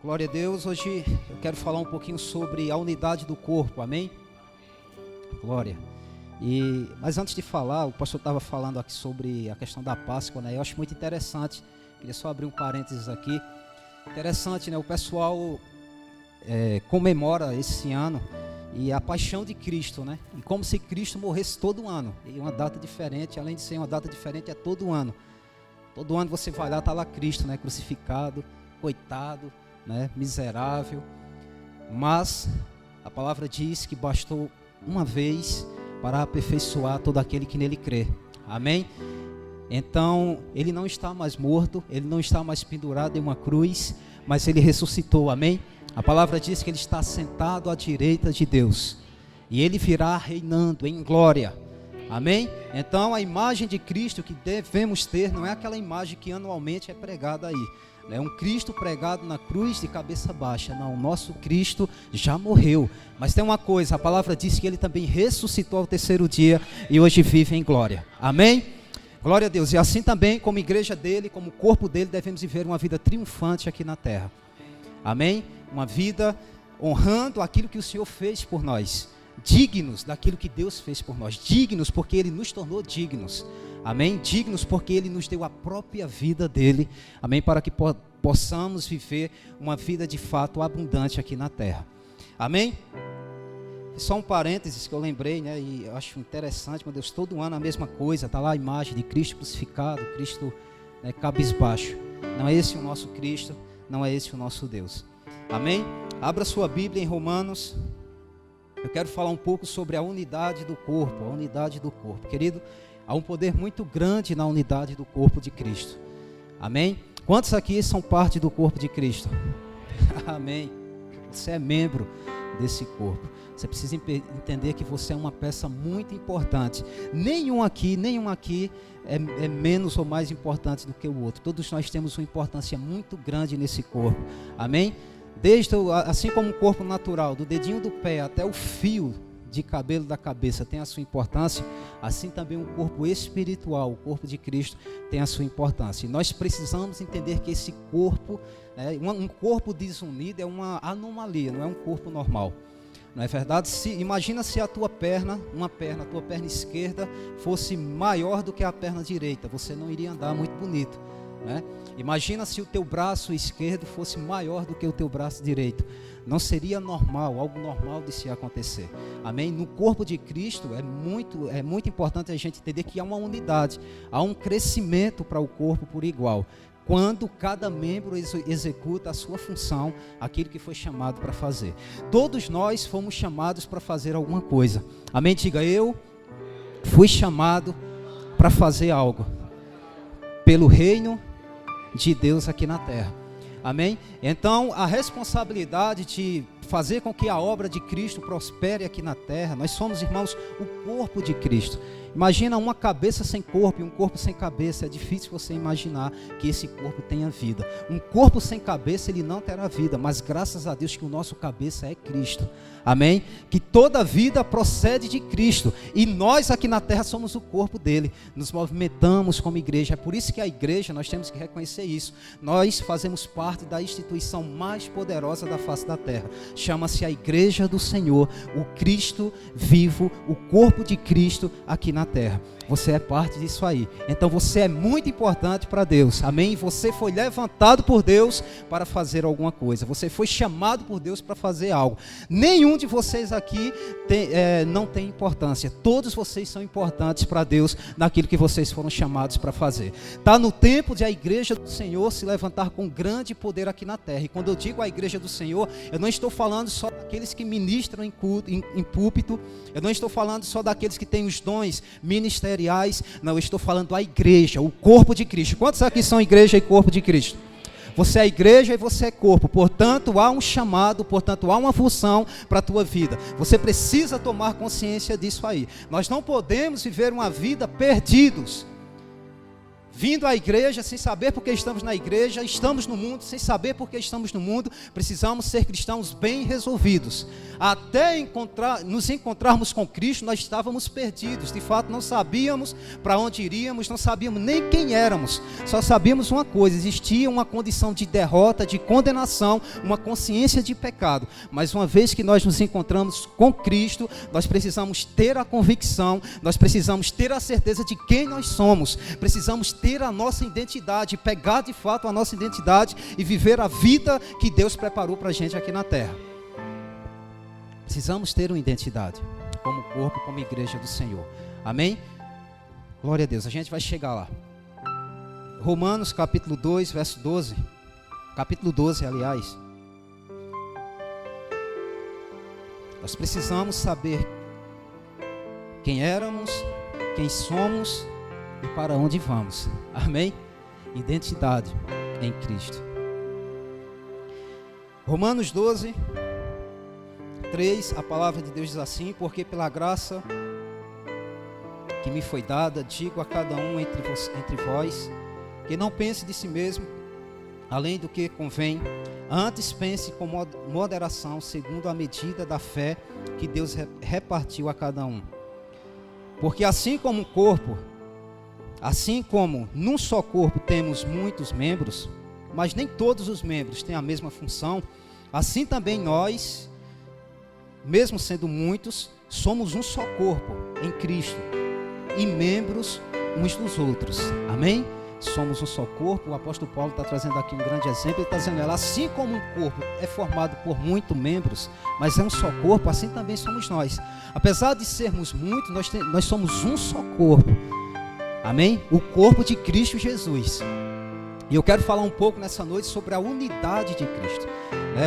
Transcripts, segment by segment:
Glória a Deus. Hoje eu quero falar um pouquinho sobre a unidade do corpo, amém? Glória. Mas antes de falar, o pastor estava falando aqui sobre a questão da Páscoa, né? Eu acho muito interessante, queria só abrir um parênteses aqui. Interessante, né? O pessoal comemora esse ano e a paixão de Cristo, né? E como se Cristo morresse todo ano. E uma data diferente, além de ser uma data diferente, é todo ano. Todo ano você vai lá, está lá Cristo, né? Crucificado, coitado, né? Miserável. Mas a palavra diz que bastou uma vez para aperfeiçoar todo aquele que nele crê. Amém? Então, ele não está mais morto, ele não está mais pendurado em uma cruz, mas ele ressuscitou. Amém? A palavra diz que ele está sentado à direita de Deus e ele virá reinando em glória. Amém? Então a imagem de Cristo que devemos ter não é aquela imagem que anualmente é pregada aí. É um Cristo pregado na cruz de cabeça baixa. Não, o nosso Cristo já morreu. Mas tem uma coisa, a palavra diz que ele também ressuscitou ao terceiro dia e hoje vive em glória. Amém? Glória a Deus. E assim também, como igreja dele, como corpo dele, devemos viver uma vida triunfante aqui na terra. Amém? Uma vida honrando aquilo que o Senhor fez por nós. Dignos daquilo que Deus fez por nós. Dignos porque ele nos tornou dignos. Amém? Dignos porque ele nos deu a própria vida dele. Amém? Para que possamos viver uma vida de fato abundante aqui na terra. Amém? Só um parênteses que eu lembrei, né? E eu acho interessante, meu Deus, todo ano a mesma coisa. Está lá a imagem de Cristo crucificado, Cristo, né, cabisbaixo. Não é esse o nosso Cristo, não é esse o nosso Deus. Amém? Abra sua Bíblia em Romanos. Eu quero falar um pouco sobre a unidade do corpo, a unidade do corpo. Querido, há um poder muito grande na unidade do corpo de Cristo. Amém? Quantos aqui são parte do corpo de Cristo? Amém. Você é membro desse corpo. Você precisa entender que você é uma peça muito importante. Nenhum aqui é menos ou mais importante do que o outro. Todos nós temos uma importância muito grande nesse corpo. Amém? Assim como o corpo natural, do dedinho do pé até o fio de cabelo da cabeça tem a sua importância, assim também o corpo espiritual, o corpo de Cristo tem a sua importância. E nós precisamos entender que esse corpo, um corpo desunido é uma anomalia, não é um corpo normal. Não é verdade? Imagina se a tua perna esquerda fosse maior do que a perna direita, você não iria andar muito bonito, né? Imagina se o teu braço esquerdo fosse maior do que o teu braço direito. Não seria normal, algo normal de se acontecer. Amém? No corpo de Cristo é muito importante a gente entender que há uma unidade, há um crescimento para o corpo por igual. Quando cada membro executa a sua função, aquilo que foi chamado para fazer. Todos nós fomos chamados para fazer alguma coisa. Amém? Diga, eu fui chamado para fazer algo pelo reino de Deus aqui na terra. Amém? Então a responsabilidade de fazer com que a obra de Cristo prospere aqui na terra, nós somos, irmãos, o corpo de Cristo. Imagina uma cabeça sem corpo e um corpo sem cabeça. É difícil você imaginar que esse corpo tenha vida. Um corpo sem cabeça, ele não terá vida, mas graças a Deus que o nosso cabeça é Cristo. Amém? Que toda vida procede de Cristo. E nós aqui na terra somos o corpo dele. Nos movimentamos como igreja. É por isso que a igreja, nós temos que reconhecer isso. Nós fazemos parte da instituição mais poderosa da face da terra. Chama-se a Igreja do Senhor, o Cristo vivo, o corpo de Cristo aqui na terra. Você é parte disso aí. Então você é muito importante para Deus. Amém? Você foi levantado por Deus para fazer alguma coisa. Você foi chamado por Deus para fazer algo. Nenhum de vocês aqui não tem importância. Todos vocês são importantes para Deus naquilo que vocês foram chamados para fazer. Está no tempo de a Igreja do Senhor se levantar com grande poder aqui na terra. E quando eu digo a Igreja do Senhor, eu não estou falando só daqueles que ministram em púlpito. Eu não estou falando só daqueles que têm os dons ministeriais. Não, eu estou falando a igreja, o corpo de Cristo. Quantos aqui são igreja e corpo de Cristo? Você é igreja e você é corpo. Portanto, há um chamado, portanto, há uma função para a tua vida. Você precisa tomar consciência disso aí. Nós não podemos viver uma vida perdidos. vindo à igreja sem saber porque estamos na igreja, estamos no mundo sem saber porque estamos no mundo. Precisamos ser cristãos bem resolvidos. Até nos encontrarmos com Cristo, nós estávamos perdidos. De fato, não sabíamos para onde iríamos, não sabíamos nem quem éramos. Só sabíamos uma coisa: existia uma condição de derrota, de condenação, uma consciência de pecado. Mas uma vez que nós nos encontramos com Cristo, nós precisamos ter a convicção, nós precisamos ter a certeza de quem nós somos. Precisamos ter a nossa identidade, pegar de fato a nossa identidade e viver a vida que Deus preparou para a gente aqui na terra. Precisamos ter uma identidade, como corpo, como igreja do Senhor. Amém? Glória a Deus, a gente vai chegar lá. Romanos capítulo 2, verso 12. Capítulo 12, aliás. Nós precisamos saber quem éramos, quem somos e para onde vamos. Amém? Identidade em Cristo. Romanos 12, 3, a palavra de Deus diz assim: porque pela graça que me foi dada, digo a cada um entre vós, que não pense de si mesmo, além do que convém, antes pense com moderação, segundo a medida da fé que Deus repartiu a cada um. Porque assim como num só corpo temos muitos membros, mas nem todos os membros têm a mesma função, assim também nós, mesmo sendo muitos, somos um só corpo em Cristo e membros uns dos outros. Amém? Somos um só corpo. O apóstolo Paulo está trazendo aqui um grande exemplo. Ele está dizendo: assim como um corpo é formado por muitos membros, mas é um só corpo, assim também somos nós. Apesar de sermos muitos, nós somos um só corpo. Amém? O corpo de Cristo Jesus. E eu quero falar um pouco nessa noite sobre a unidade de Cristo.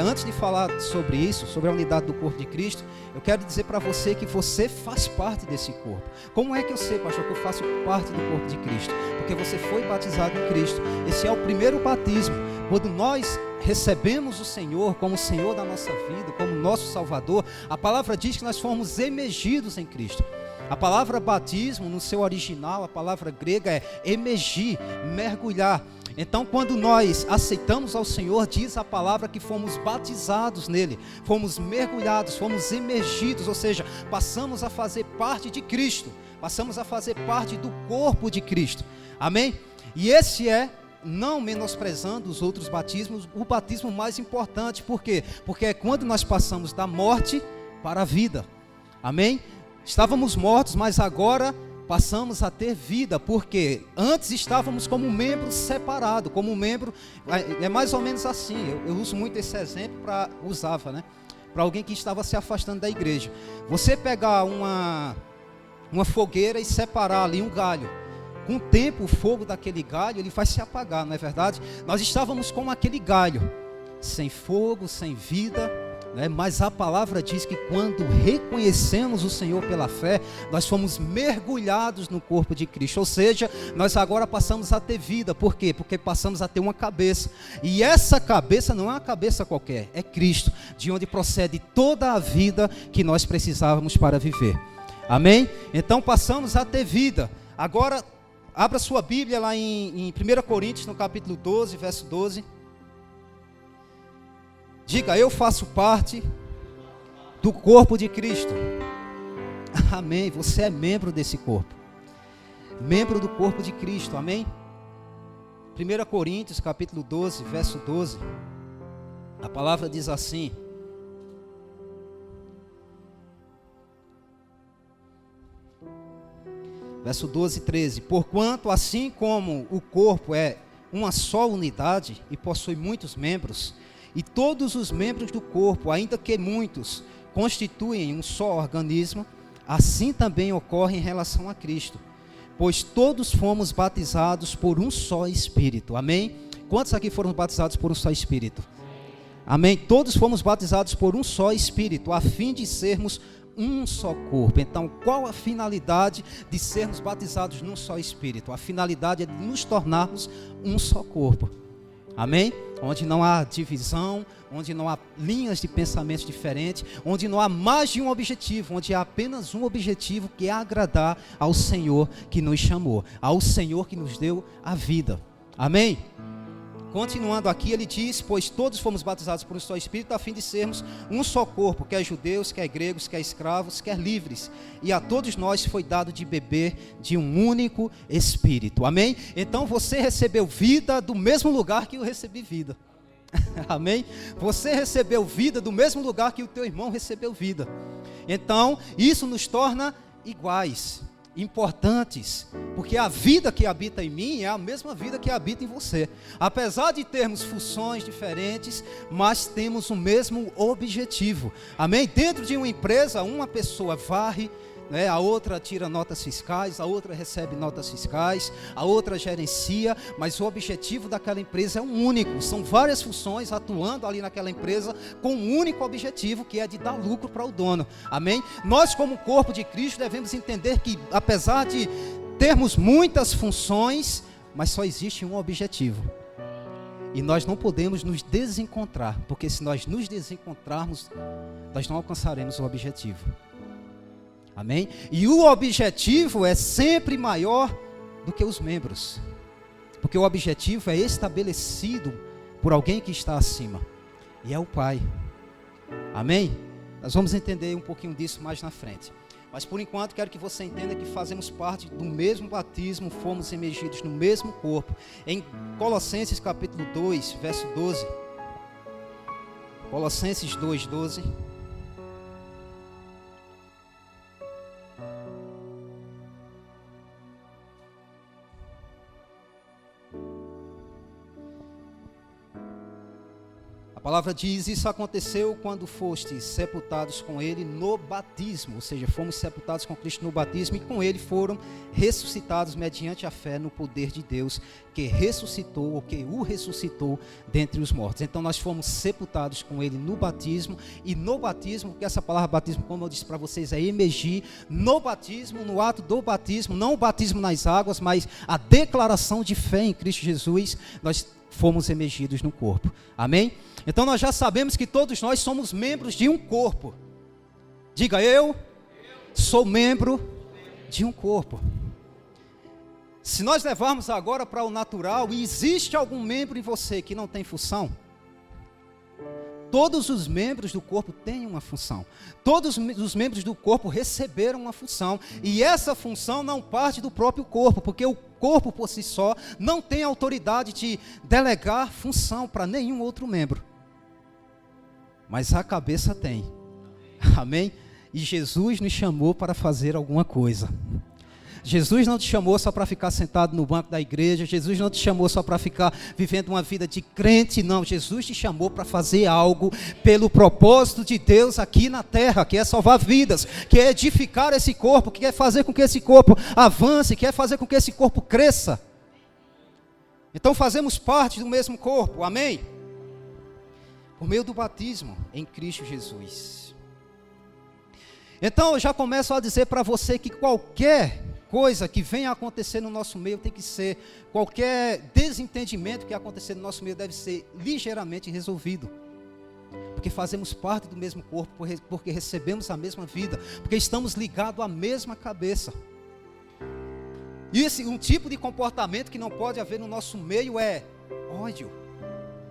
Antes de falar sobre isso, sobre a unidade do corpo de Cristo, eu quero dizer para você que você faz parte desse corpo. Como é que eu sei, pastor, que eu faço parte do corpo de Cristo? Porque você foi batizado em Cristo. Esse é o primeiro batismo. Quando nós recebemos o Senhor como Senhor da nossa vida, como nosso Salvador, a palavra diz que nós fomos emergidos em Cristo. A palavra batismo, no seu original, a palavra grega é emergir, mergulhar. Então, quando nós aceitamos ao Senhor, diz a palavra que fomos batizados nele, fomos mergulhados, fomos emergidos, ou seja, passamos a fazer parte de Cristo, passamos a fazer parte do corpo de Cristo. Amém? E esse é, não menosprezando os outros batismos, o batismo mais importante. Por quê? Porque é quando nós passamos da morte para a vida. Amém? Estávamos mortos, mas agora passamos a ter vida, porque antes estávamos como um membro separado, como um membro, é mais ou menos assim, eu uso muito esse exemplo para alguém que estava se afastando da igreja. Você pegar uma fogueira e separar ali um galho, com o tempo o fogo daquele galho, ele vai se apagar, não é verdade? Nós estávamos como aquele galho, sem fogo, sem vida, mas a palavra diz que quando reconhecemos o Senhor pela fé, nós fomos mergulhados no corpo de Cristo, ou seja, nós agora passamos a ter vida. Por quê? Porque passamos a ter uma cabeça, e essa cabeça não é uma cabeça qualquer, é Cristo, de onde procede toda a vida que nós precisávamos para viver. Amém? Então passamos a ter vida. Agora, abra sua Bíblia lá em 1 Coríntios, no capítulo 12, verso 12. Diga: eu faço parte do corpo de Cristo. Amém. Você é membro desse corpo. Membro do corpo de Cristo. Amém. 1 Coríntios capítulo 12, verso 12. A palavra diz assim: verso 12 e 13. Porquanto assim como o corpo é uma só unidade e possui muitos membros, e todos os membros do corpo, ainda que muitos, constituem um só organismo, assim também ocorre em relação a Cristo. Pois todos fomos batizados por um só Espírito. Amém? Quantos aqui foram batizados por um só Espírito? Amém? Todos fomos batizados por um só Espírito, a fim de sermos um só corpo. Então, qual a finalidade de sermos batizados num só Espírito? A finalidade é de nos tornarmos um só corpo. Amém? Onde não há divisão, onde não há linhas de pensamento diferentes, onde não há mais de um objetivo, onde há apenas um objetivo, que é agradar ao Senhor que nos chamou, ao Senhor que nos deu a vida. Amém? Continuando aqui, ele diz: pois todos fomos batizados por um só Espírito, a fim de sermos um só corpo, quer judeus, quer gregos, quer escravos, quer livres, e a todos nós foi dado de beber de um único Espírito. Amém? Então você recebeu vida do mesmo lugar que eu recebi vida. Amém? Você recebeu vida do mesmo lugar que o teu irmão recebeu vida. Então isso nos torna iguais, importantes, porque a vida que habita em mim é a mesma vida que habita em você. Apesar de termos funções diferentes, mas temos o mesmo objetivo. Amém? Dentro de uma empresa, uma pessoa varre, né? A outra tira notas fiscais, a outra recebe notas fiscais, a outra gerencia, mas o objetivo daquela empresa é um único. São várias funções atuando ali naquela empresa com um único objetivo, que é de dar lucro para o dono. Amém? Nós, como corpo de Cristo, devemos entender que, apesar de termos muitas funções, mas só existe um objetivo. E nós não podemos nos desencontrar, porque se nós nos desencontrarmos, nós não alcançaremos o objetivo. Amém? E o objetivo é sempre maior do que os membros, porque o objetivo é estabelecido por alguém que está acima, e é o Pai. Amém? Nós vamos entender um pouquinho disso mais na frente, mas por enquanto quero que você entenda que fazemos parte do mesmo batismo, fomos imergidos no mesmo corpo. Em Colossenses capítulo 2, verso 12, Colossenses 2, 12, a palavra diz: isso aconteceu quando fostes sepultados com ele no batismo, ou seja, fomos sepultados com Cristo no batismo, e com ele foram ressuscitados mediante a fé no poder de Deus, que ressuscitou, ou que o ressuscitou dentre os mortos. Então nós fomos sepultados com ele no batismo, e no batismo, porque essa palavra batismo, como eu disse para vocês, é emergir. No batismo, no ato do batismo, não o batismo nas águas, mas a declaração de fé em Cristo Jesus, nós fomos emergidos no corpo. Amém? Então nós já sabemos que todos nós somos membros de um corpo. Diga: eu sou membro de um corpo. Se nós levarmos agora para o natural, e existe algum membro em você que não tem função? Todos os membros do corpo têm uma função. Todos os membros do corpo receberam uma função. E essa função não parte do próprio corpo, porque o corpo por si só não tem autoridade de delegar função para nenhum outro membro. Mas a cabeça tem. Amém? E Jesus nos chamou para fazer alguma coisa. Jesus não te chamou só para ficar sentado no banco da igreja. Jesus não te chamou só para ficar vivendo uma vida de crente. Não, Jesus te chamou para fazer algo pelo propósito de Deus aqui na terra, que é salvar vidas, que é edificar esse corpo, que quer fazer com que esse corpo avance, que quer fazer com que esse corpo cresça. Então fazemos parte do mesmo corpo, amém? Por meio do batismo em Cristo Jesus. Então eu já começo a dizer para você que qualquer coisa que venha a acontecer no nosso meio tem que ser, qualquer desentendimento que acontecer no nosso meio deve ser ligeiramente resolvido, porque fazemos parte do mesmo corpo, porque recebemos a mesma vida, porque estamos ligados à mesma cabeça. E um tipo de comportamento que não pode haver no nosso meio é ódio,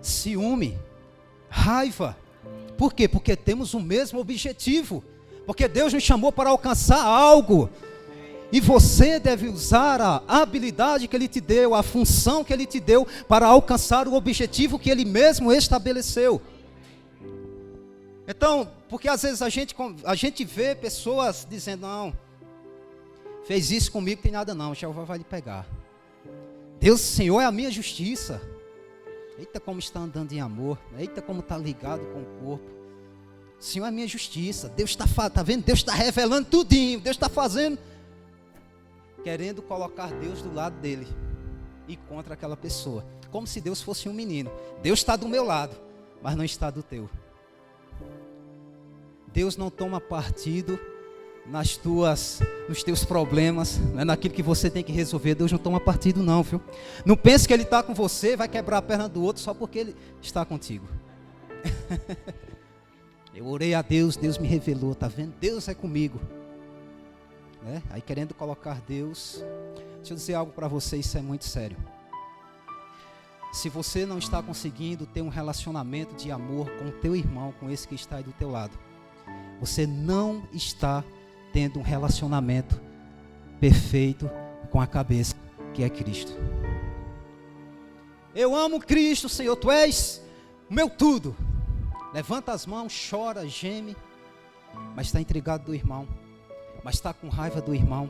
ciúme, raiva. Por quê? Porque temos o mesmo objetivo, porque Deus nos chamou para alcançar algo. E você deve usar a habilidade que Ele te deu, a função que Ele te deu, para alcançar o objetivo que Ele mesmo estabeleceu. Então, porque às vezes a gente vê pessoas dizendo: não, fez isso comigo, tem nada não, Jeová vai lhe pegar. Deus, Senhor, é a minha justiça. Eita, como está andando em amor. Eita, como está ligado com o corpo. O Senhor é a minha justiça. Deus está vendo? Deus está revelando tudinho. Deus está fazendo, querendo colocar Deus do lado dele e contra aquela pessoa, como se Deus fosse um menino. Deus está do meu lado, mas não está do teu. Deus não toma partido nos teus problemas, né, naquilo que você tem que resolver. Deus não toma partido não, viu? Não pense que Ele está com você, vai quebrar a perna do outro só porque Ele está contigo. Eu orei a Deus, Deus me revelou, tá vendo? Deus é comigo. Né? Aí querendo colocar Deus. Deixa eu dizer algo para você, isso é muito sério. Se você não está conseguindo ter um relacionamento de amor com o teu irmão, com esse que está aí do teu lado, você não está tendo um relacionamento perfeito com a cabeça, que é Cristo. Eu amo Cristo, Senhor, Tu és o meu tudo. Levanta as mãos, chora, geme, mas está intrigado do irmão, mas está com raiva do irmão.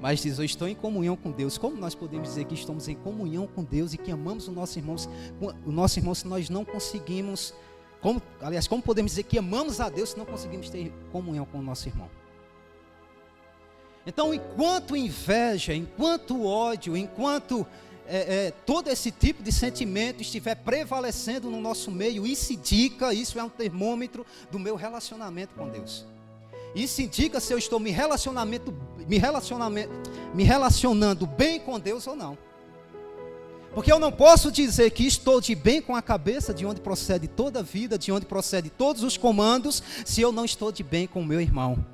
Mas diz, eu estou em comunhão com Deus. Como nós podemos dizer que estamos em comunhão com Deus e que amamos o nosso irmão se nós não conseguimos, como podemos dizer que amamos a Deus se não conseguimos ter comunhão com o nosso irmão? Então, enquanto inveja, enquanto ódio, enquanto todo esse tipo de sentimento estiver prevalecendo no nosso meio, isso é um termômetro do meu relacionamento com Deus. Isso indica se eu estou me relacionando bem com Deus ou não. Porque eu não posso dizer que estou de bem com a cabeça, de onde procede toda a vida, de onde procede todos os comandos, se eu não estou de bem com o meu irmão.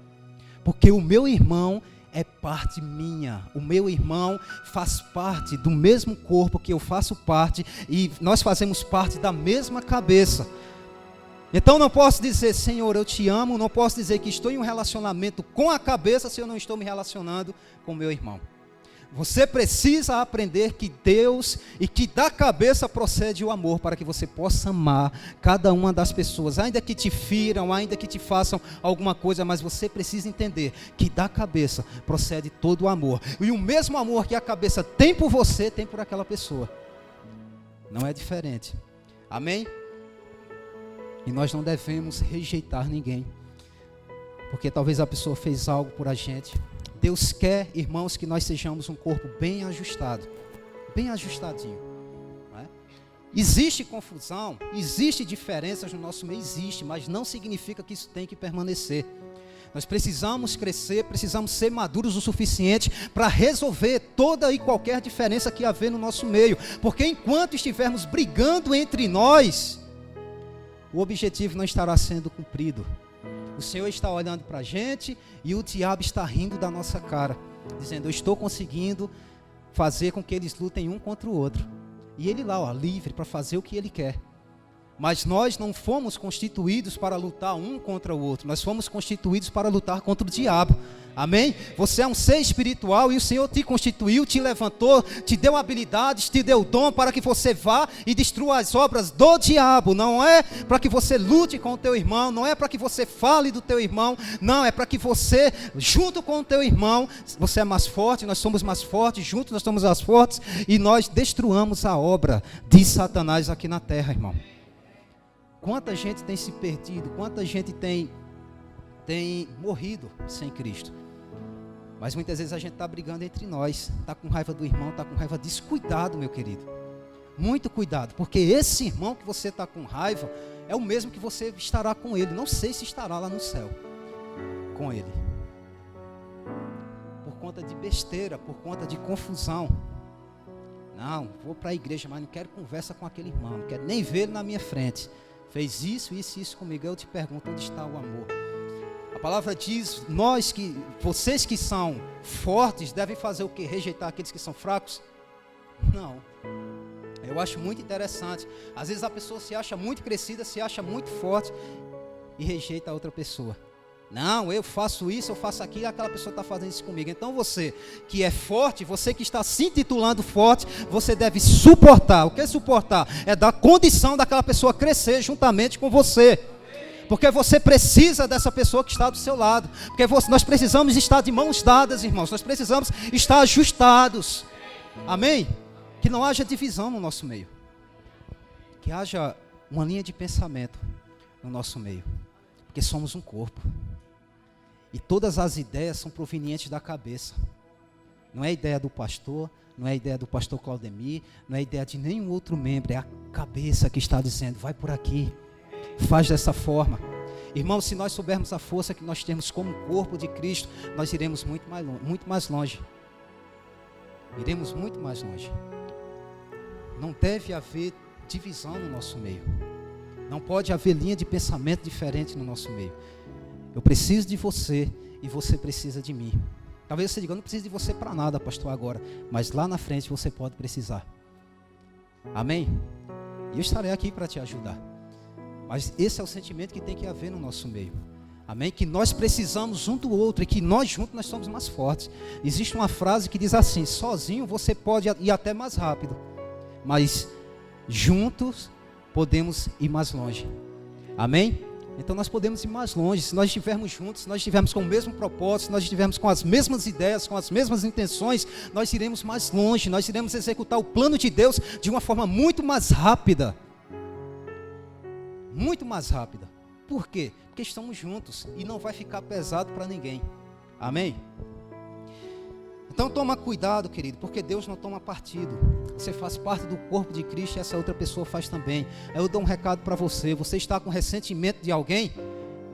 Porque o meu irmão é parte minha. O meu irmão faz parte do mesmo corpo que eu faço parte, e nós fazemos parte da mesma cabeça. Então não posso dizer, Senhor, eu te amo, não posso dizer que estou em um relacionamento com a cabeça se eu não estou me relacionando com o meu irmão. Você precisa aprender que Deus e que da cabeça procede o amor, para que você possa amar cada uma das pessoas, ainda que te firam, ainda que te façam alguma coisa, mas você precisa entender que da cabeça procede todo o amor. E o mesmo amor que a cabeça tem por você, tem por aquela pessoa. Não é diferente. Amém? E nós não devemos rejeitar ninguém, porque talvez a pessoa fez algo por a gente. Deus quer, irmãos, que nós sejamos um corpo bem ajustado, bem ajustadinho. Não é? Existe confusão, existe diferenças no nosso meio, existe, mas não significa que isso tem que permanecer. Nós precisamos crescer, precisamos ser maduros o suficiente para resolver toda e qualquer diferença que haver no nosso meio, porque enquanto estivermos brigando entre nós, o objetivo não estará sendo cumprido. O Senhor está olhando para a gente e o diabo está rindo da nossa cara, dizendo, eu estou conseguindo fazer com que eles lutem um contra o outro. E ele lá, livre para fazer o que ele quer. Mas nós não fomos constituídos para lutar um contra o outro. Nós fomos constituídos para lutar contra o diabo. Amém? Você é um ser espiritual e o Senhor te constituiu, te levantou, te deu habilidades, te deu dom para que você vá e destrua as obras do diabo. Não é para que você lute com o teu irmão, não é para que você fale do teu irmão, não, é para que você, junto com o teu irmão, você é mais forte, nós somos mais fortes, juntos nós somos mais fortes e nós destruamos a obra de Satanás aqui na terra, irmão. Quanta gente tem se perdido, quanta gente tem morrido sem Cristo. Mas muitas vezes a gente está brigando entre nós, está com raiva do irmão, está com raiva disso. Cuidado, meu querido, muito cuidado, porque esse irmão que você está com raiva é o mesmo que você estará com ele. Não sei se estará lá no céu com ele, por conta de besteira, por conta de confusão. Não, vou para a igreja, mas não quero conversa com aquele irmão, não quero nem ver ele na minha frente. Fez isso comigo. Eu te pergunto, onde está o amor? A palavra diz, vocês que são fortes devem fazer o quê? Rejeitar aqueles que são fracos? Não. Eu acho muito interessante. Às vezes a pessoa se acha muito crescida, se acha muito forte e rejeita a outra pessoa. Não, eu faço isso, eu faço aquilo, e aquela pessoa está fazendo isso comigo. Então você que é forte, você que está se intitulando forte, você deve suportar. O que é suportar? É dar condição daquela pessoa crescer juntamente com você. Porque você precisa dessa pessoa que está do seu lado. Porque nós precisamos estar de mãos dadas, irmãos. Nós precisamos estar ajustados. Amém? Que não haja divisão no nosso meio. Que haja uma linha de pensamento no nosso meio. Porque somos um corpo. E todas as ideias são provenientes da cabeça. Não é ideia do pastor, não é ideia do pastor Claudemir, não é ideia de nenhum outro membro, é a cabeça que está dizendo, vai por aqui, faz dessa forma. Irmãos, se nós soubermos a força que nós temos como corpo de Cristo, nós iremos muito mais longe. Iremos muito mais longe. Não deve haver divisão no nosso meio. Não pode haver linha de pensamento diferente no nosso meio. Eu preciso de você e você precisa de mim. Talvez você diga, eu não preciso de você para nada, pastor, agora. Mas lá na frente você pode precisar. Amém? E eu estarei aqui para te ajudar. Mas esse é o sentimento que tem que haver no nosso meio. Amém? Que nós precisamos um do outro e que nós juntos nós somos mais fortes. Existe uma frase que diz assim, sozinho você pode ir até mais rápido, mas juntos podemos ir mais longe. Amém? Então nós podemos ir mais longe, se nós estivermos juntos, se nós estivermos com o mesmo propósito, se nós estivermos com as mesmas ideias, com as mesmas intenções, nós iremos mais longe, nós iremos executar o plano de Deus de uma forma muito mais rápida. Muito mais rápida. Por quê? Porque estamos juntos e não vai ficar pesado para ninguém. Amém? Então toma cuidado, querido, porque Deus não toma partido. Você faz parte do corpo de Cristo e essa outra pessoa faz também. Eu dou um recado para você. Você está com ressentimento de alguém?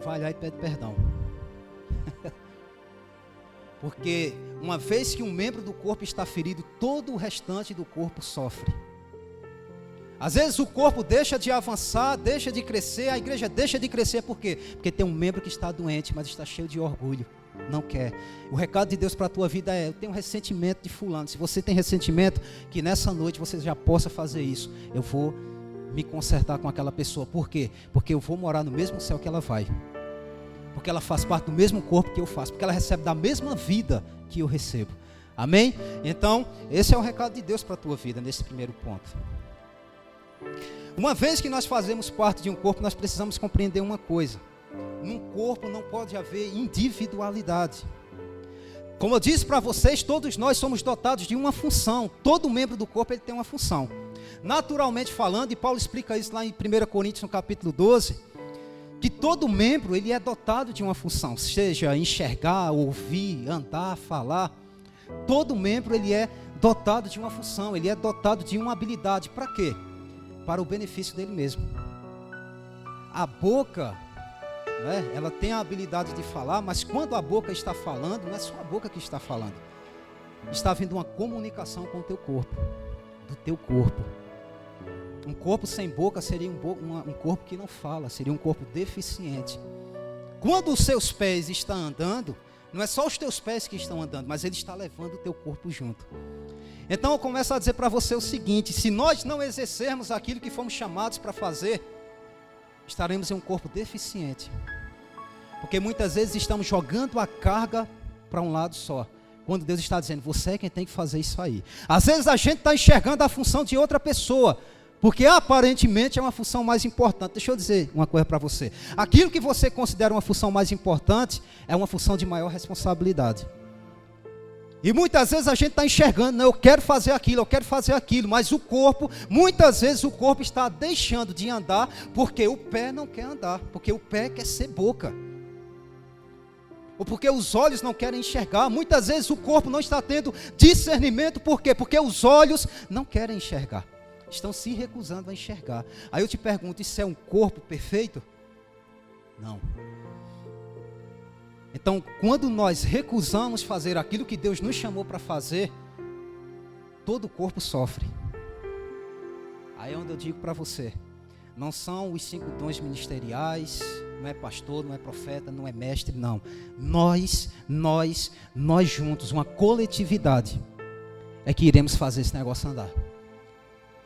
Vai lá e pede perdão. Porque uma vez que um membro do corpo está ferido, todo o restante do corpo sofre. Às vezes o corpo deixa de avançar, deixa de crescer, a igreja deixa de crescer, por quê? Porque tem um membro que está doente, mas está cheio de orgulho, não quer. O recado de Deus para a tua vida é, eu tenho ressentimento de fulano. Se você tem ressentimento, que nessa noite você já possa fazer isso. Eu vou me consertar com aquela pessoa, por quê? Porque eu vou morar no mesmo céu que ela vai. Porque ela faz parte do mesmo corpo que eu faço, porque ela recebe da mesma vida que eu recebo. Amém? Então, esse é o recado de Deus para a tua vida, nesse primeiro ponto. Uma vez que nós fazemos parte de um corpo, nós precisamos compreender uma coisa. Num corpo não pode haver individualidade. Como eu disse para vocês, todos nós somos dotados de uma função. Todo membro do corpo ele tem uma função. Naturalmente falando, e Paulo explica isso lá em 1 Coríntios, no capítulo 12, que todo membro ele é dotado de uma função, seja enxergar, ouvir, andar, falar. Todo membro ele é dotado de uma função, ele é dotado de uma habilidade. Para quê? Para o benefício dele mesmo. A boca, né, ela tem a habilidade de falar, mas quando a boca está falando, não é só a boca que está falando. Está havendo uma comunicação com o teu corpo, do teu corpo. Um corpo sem boca seria um corpo que não fala, seria um corpo deficiente. Quando os seus pés estão andando, não é só os teus pés que estão andando, mas ele está levando o teu corpo junto. Então eu começo a dizer para você o seguinte, se nós não exercermos aquilo que fomos chamados para fazer, estaremos em um corpo deficiente. Porque muitas vezes estamos jogando a carga para um lado só, quando Deus está dizendo, você é quem tem que fazer isso aí. Às vezes a gente está enxergando a função de outra pessoa, porque aparentemente é uma função mais importante. Deixa eu dizer uma coisa para você. Aquilo que você considera uma função mais importante, é uma função de maior responsabilidade. E muitas vezes a gente está enxergando, não, eu quero fazer aquilo, mas o corpo, muitas vezes o corpo está deixando de andar, porque o pé não quer andar, porque o pé quer ser boca. Ou porque os olhos não querem enxergar. Muitas vezes o corpo não está tendo discernimento, por quê? Porque os olhos não querem enxergar, estão se recusando a enxergar. Aí eu te pergunto, isso é um corpo perfeito? Não. Então, quando nós recusamos fazer aquilo que Deus nos chamou para fazer, todo o corpo sofre. Aí é onde eu digo para você, não são os 5 dons ministeriais, não é pastor, não é profeta, não é mestre, não. Nós juntos, uma coletividade, é que iremos fazer esse negócio andar.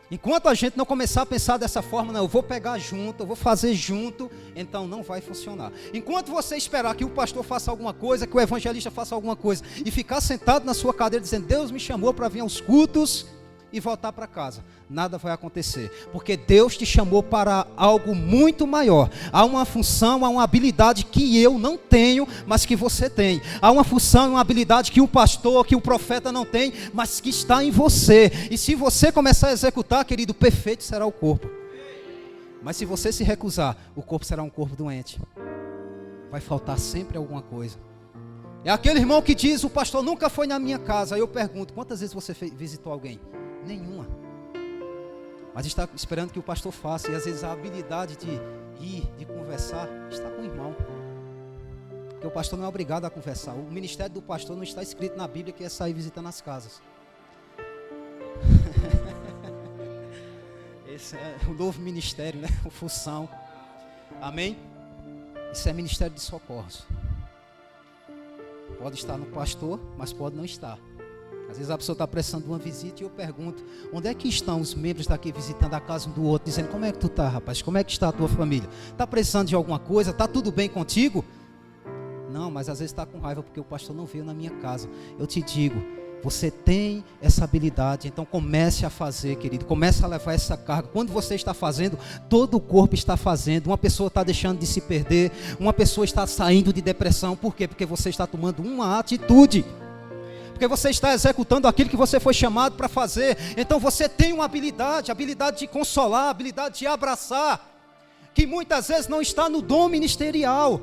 Enquanto a gente não começar a pensar dessa forma, não, eu vou pegar junto, eu vou fazer junto, então não vai funcionar. Enquanto você esperar que o pastor faça alguma coisa, que o evangelista faça alguma coisa, e ficar sentado na sua cadeira dizendo, Deus me chamou para vir aos cultos e voltar para casa, nada vai acontecer, porque Deus te chamou para algo muito maior. Há uma função, há uma habilidade que eu não tenho, mas que você tem. Há uma função, uma habilidade que o pastor, que o profeta não tem, mas que está em você. E se você começar a executar, querido, perfeito será o corpo. Mas se você se recusar, o corpo será um corpo doente. Vai faltar sempre alguma coisa. É aquele irmão que diz, o pastor nunca foi na minha casa. Aí eu pergunto, quantas vezes você visitou alguém? Nenhuma. mas está esperando que o pastor faça, e às vezes a habilidade de ir, de conversar, está com o irmão. Porque o pastor não é obrigado a conversar. O ministério do pastor não está escrito na Bíblia que é sair visitando as casas. Esse é o novo ministério, né? O função. Amém? Isso é ministério de socorros. Pode estar no pastor, mas pode não estar. Às vezes a pessoa está precisando de uma visita e eu pergunto: onde é que estão os membros daqui visitando a casa um do outro, dizendo: como é que tu está, rapaz? Como é que está a tua família? Está precisando de alguma coisa? Está tudo bem contigo? Não, mas às vezes está com raiva porque o pastor não veio na minha casa. Eu te digo, você tem essa habilidade, então comece a fazer, querido. Comece a levar essa carga. Quando você está fazendo, todo o corpo está fazendo. Uma pessoa está deixando de se perder, uma pessoa está saindo de depressão. Por quê? Porque você está tomando uma atitude. Porque você está executando aquilo que você foi chamado para fazer. Então você tem uma habilidade de consolar, habilidade de abraçar, que muitas vezes não está no dom ministerial,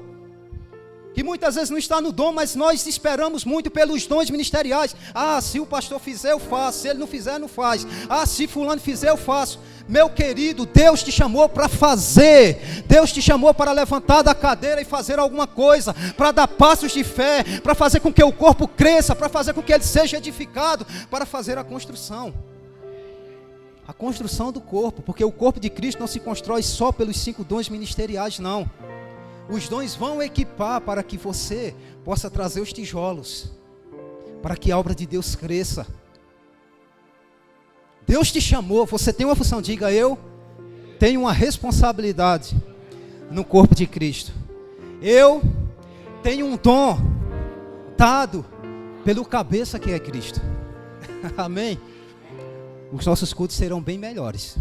que muitas vezes não está no dom, mas nós esperamos muito pelos dons ministeriais. Ah, se o pastor fizer, eu faço. Se ele não fizer, não faz. Ah, se fulano fizer, eu faço. Meu querido, Deus te chamou para fazer. Deus te chamou para levantar da cadeira e fazer alguma coisa, para dar passos de fé, para fazer com que o corpo cresça, para fazer com que ele seja edificado, para fazer a construção do corpo. Porque o corpo de Cristo não se constrói só pelos 5 dons ministeriais, não. Os dons vão equipar para que você possa trazer os tijolos, para que a obra de Deus cresça. Deus te chamou, você tem uma função. Diga: eu tenho uma responsabilidade no corpo de Cristo. Eu tenho um dom dado pelo cabeça que é Cristo. Amém? Os nossos cultos serão bem melhores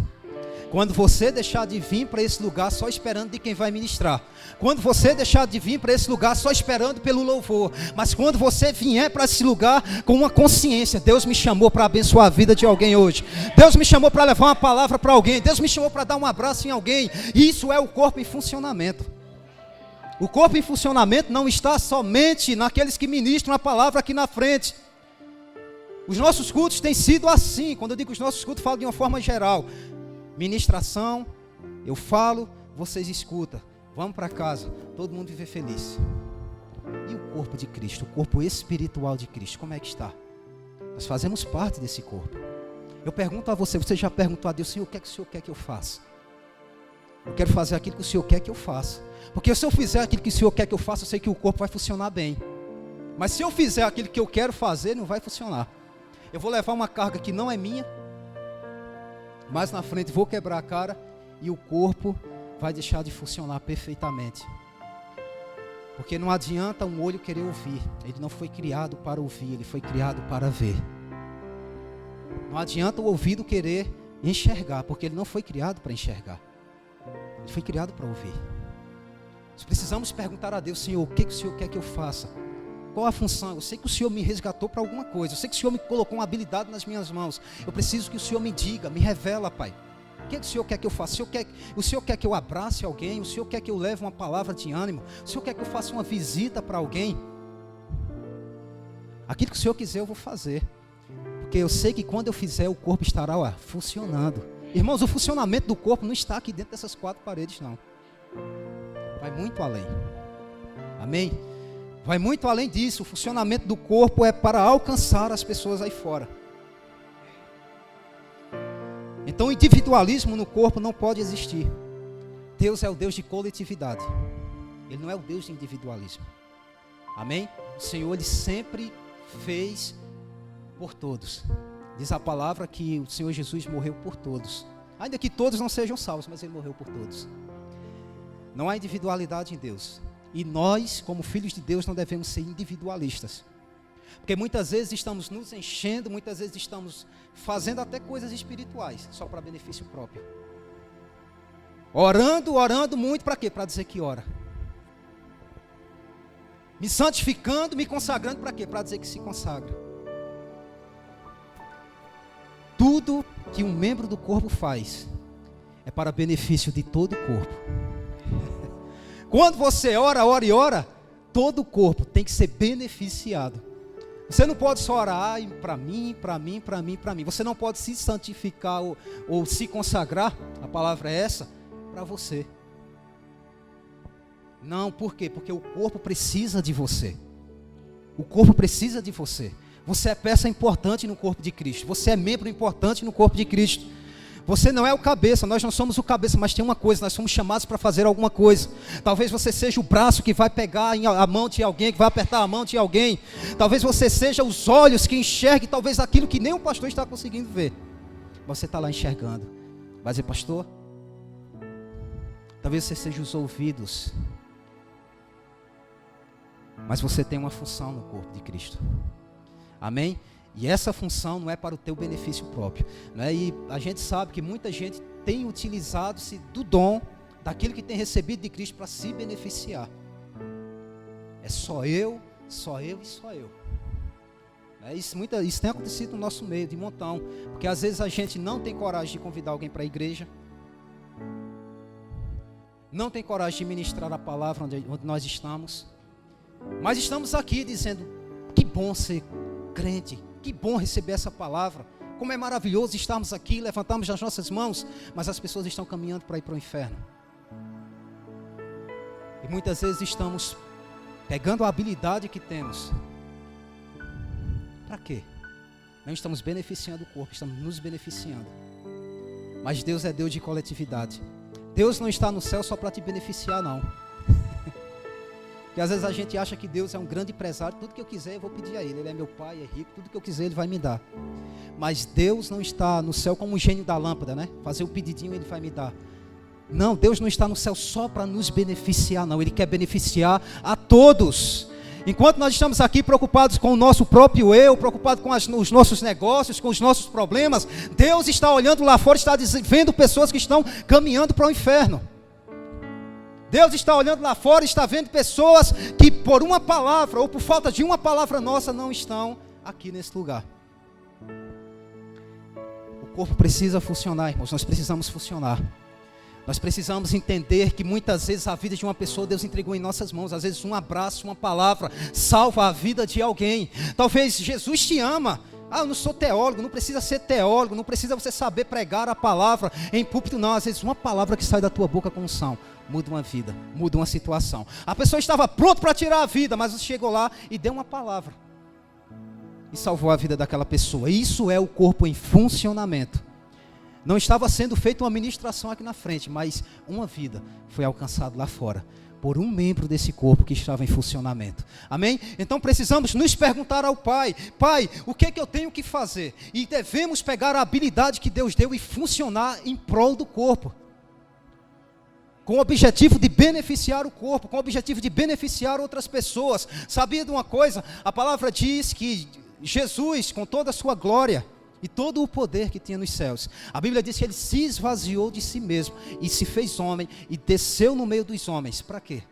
quando você deixar de vir para esse lugar só esperando de quem vai ministrar. Quando você deixar de vir para esse lugar só esperando pelo louvor. Mas quando você vier para esse lugar com uma consciência: Deus me chamou para abençoar a vida de alguém hoje. Deus me chamou para levar uma palavra para alguém. Deus me chamou para dar um abraço em alguém. Isso é o corpo em funcionamento. O corpo em funcionamento não está somente naqueles que ministram a palavra aqui na frente. Os nossos cultos têm sido assim. Quando eu digo os nossos cultos, falo de uma forma geral. Ministração, eu falo, vocês escutam. Vamos para casa, todo mundo viver feliz. E o corpo de Cristo, o corpo espiritual de Cristo, como é que está? Nós fazemos parte desse corpo. Eu pergunto a você já perguntou a Deus: Senhor, o que é que o Senhor quer que eu faça? Eu quero fazer aquilo que o Senhor quer que eu faça. Porque se eu fizer aquilo que o Senhor quer que eu faça, eu sei que o corpo vai funcionar bem. Mas se eu fizer aquilo que eu quero fazer, não vai funcionar. Eu vou levar uma carga que não é minha. Mais na frente vou quebrar a cara e o corpo vai deixar de funcionar perfeitamente. Porque não adianta um olho querer ouvir. Ele não foi criado para ouvir, ele foi criado para ver. Não adianta o ouvido querer enxergar, porque ele não foi criado para enxergar. Ele foi criado para ouvir. Nós precisamos perguntar a Deus: Senhor, o que o Senhor quer que eu faça? Qual a função? Eu sei que o Senhor me resgatou para alguma coisa. Eu sei que o Senhor me colocou uma habilidade nas minhas mãos. Eu preciso que o Senhor me diga, me revela, Pai. O que o Senhor quer que eu faça? O Senhor quer que eu abrace alguém? O Senhor quer que eu leve uma palavra de ânimo? O Senhor quer que eu faça uma visita para alguém? Aquilo que o Senhor quiser eu vou fazer. Porque eu sei que quando eu fizer o corpo estará funcionando. Irmãos, o funcionamento do corpo não está aqui dentro dessas 4 paredes, não. Vai muito além. Amém? Vai muito além disso. O funcionamento do corpo é para alcançar as pessoas aí fora. Então o individualismo no corpo não pode existir. Deus é o Deus de coletividade. Ele não é o Deus de individualismo. Amém? O Senhor, Ele sempre fez por todos. Diz a palavra que o Senhor Jesus morreu por todos. Ainda que todos não sejam salvos, mas Ele morreu por todos. Não há individualidade em Deus. E nós, como filhos de Deus, não devemos ser individualistas. Porque muitas vezes estamos nos enchendo, muitas vezes estamos fazendo até coisas espirituais, só para benefício próprio. Orando muito, para quê? Para dizer que ora. Me santificando, me consagrando, para quê? Para dizer que se consagra. Tudo que um membro do corpo faz é para benefício de todo o corpo. Quando você ora, todo o corpo tem que ser beneficiado. Você não pode só orar para mim, para mim, para mim, para mim. Você não pode se santificar ou se consagrar, a palavra é essa, para você. Não, por quê? Porque o corpo precisa de você. O corpo precisa de você. Você é peça importante no corpo de Cristo. Você é membro importante no corpo de Cristo. Você não é o cabeça, nós não somos o cabeça, mas tem uma coisa, nós somos chamados para fazer alguma coisa. Talvez você seja o braço que vai pegar a mão de alguém, que vai apertar a mão de alguém. Talvez você seja os olhos que enxergue, talvez aquilo que nem o pastor está conseguindo ver. Você está lá enxergando. Vai dizer, pastor? Talvez você seja os ouvidos. Mas você tem uma função no corpo de Cristo. Amém? E essa função não é para o teu benefício próprio, né? E a gente sabe que muita gente tem utilizado-se do dom, daquilo que tem recebido de Cristo para se beneficiar. É só eu e só eu. Isso tem acontecido no nosso meio, de montão. Porque às vezes a gente não tem coragem de convidar alguém para a igreja. Não tem coragem de ministrar a palavra onde nós estamos. Mas estamos aqui dizendo, que bom ser crente. Que bom receber essa palavra. Como é maravilhoso estarmos aqui, levantamos as nossas mãos, mas as pessoas estão caminhando para ir para o inferno. E muitas vezes estamos pegando a habilidade que temos. Para quê? Não estamos beneficiando o corpo, estamos nos beneficiando. Mas Deus é Deus de coletividade. Deus não está no céu só para te beneficiar, não. Porque às vezes a gente acha que Deus é um grande empresário, tudo que eu quiser eu vou pedir a Ele. Ele é meu pai, é rico, tudo que eu quiser Ele vai me dar. Mas Deus não está no céu como um gênio da lâmpada, né? Fazer o pedidinho Ele vai me dar. Não, Deus não está no céu só para nos beneficiar, não. Ele quer beneficiar a todos. Enquanto nós estamos aqui preocupados com o nosso próprio eu, preocupados com os nossos negócios, com os nossos problemas, Deus está olhando lá fora, está vendo pessoas que estão caminhando para o inferno. Deus está olhando lá fora e está vendo pessoas que por uma palavra ou por falta de uma palavra nossa não estão aqui nesse lugar. O corpo precisa funcionar, irmãos, nós precisamos funcionar. Nós precisamos entender que muitas vezes a vida de uma pessoa Deus entregou em nossas mãos. Às vezes um abraço, uma palavra salva a vida de alguém. Talvez Jesus te ama. Eu não sou teólogo, não precisa ser teólogo, não precisa você saber pregar a palavra em púlpito, não. Às vezes uma palavra que sai da tua boca com unção muda uma vida, muda uma situação. A pessoa estava pronta para tirar a vida, mas você chegou lá e deu uma palavra e salvou a vida daquela pessoa. Isso é o corpo em funcionamento. Não estava sendo feita uma ministração aqui na frente, mas uma vida foi alcançada lá fora por um membro desse corpo que estava em funcionamento. Amém? Então precisamos nos perguntar ao Pai: Pai, o que é que eu tenho que fazer? E devemos pegar a habilidade que Deus deu e funcionar em prol do corpo, com o objetivo de beneficiar o corpo, com o objetivo de beneficiar outras pessoas. Sabia de uma coisa? A palavra diz que Jesus, com toda a sua glória e todo o poder que tinha nos céus, a Bíblia diz que Ele se esvaziou de si mesmo e se fez homem e desceu no meio dos homens. Para quê?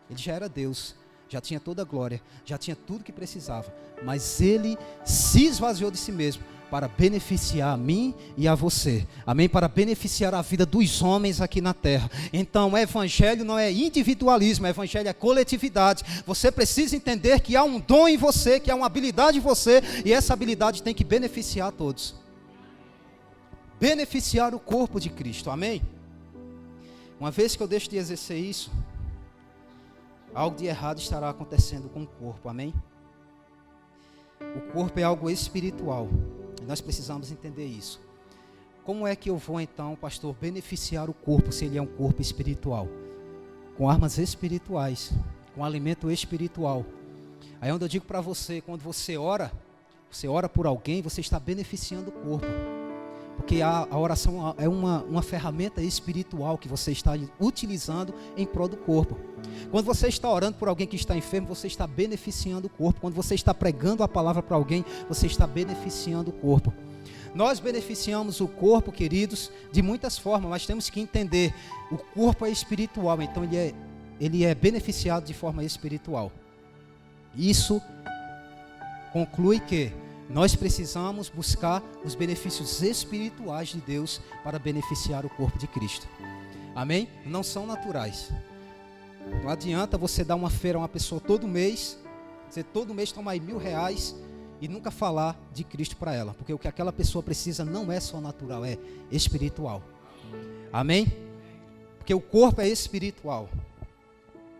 Ele já era Deus, já tinha toda a glória, já tinha tudo que precisava, mas Ele se esvaziou de si mesmo para beneficiar a mim e a você. Amém? Para beneficiar a vida dos homens aqui na terra. Então, o evangelho não é individualismo, o evangelho é coletividade. Você precisa entender que há um dom em você, que há uma habilidade em você, e essa habilidade tem que beneficiar a todos. Beneficiar o corpo de Cristo. Amém? Uma vez que eu deixo de exercer isso, algo de errado estará acontecendo com o corpo. Amém? O corpo é algo espiritual. Nós precisamos entender isso. Como é que eu vou então, pastor, beneficiar o corpo se ele é um corpo espiritual? Com armas espirituais, com alimento espiritual. Aí é onde eu digo para você, quando você ora por alguém, você está beneficiando o corpo. Porque a oração é uma ferramenta espiritual que você está utilizando em prol do corpo. Quando você está orando por alguém que está enfermo, você está beneficiando o corpo. Quando você está pregando a palavra para alguém, você está beneficiando o corpo. Nós beneficiamos o corpo, queridos, de muitas formas, mas temos que entender, o corpo é espiritual, então ele é beneficiado de forma espiritual. Isso conclui que nós precisamos buscar os benefícios espirituais de Deus para beneficiar o corpo de Cristo. Amém? Não são naturais. Não adianta você dar uma feira a uma pessoa todo mês, Você todo mês toma aí R$1.000 e nunca falar de Cristo para ela, porque o que aquela pessoa precisa não é só natural, é espiritual. Amém? Porque o corpo é espiritual.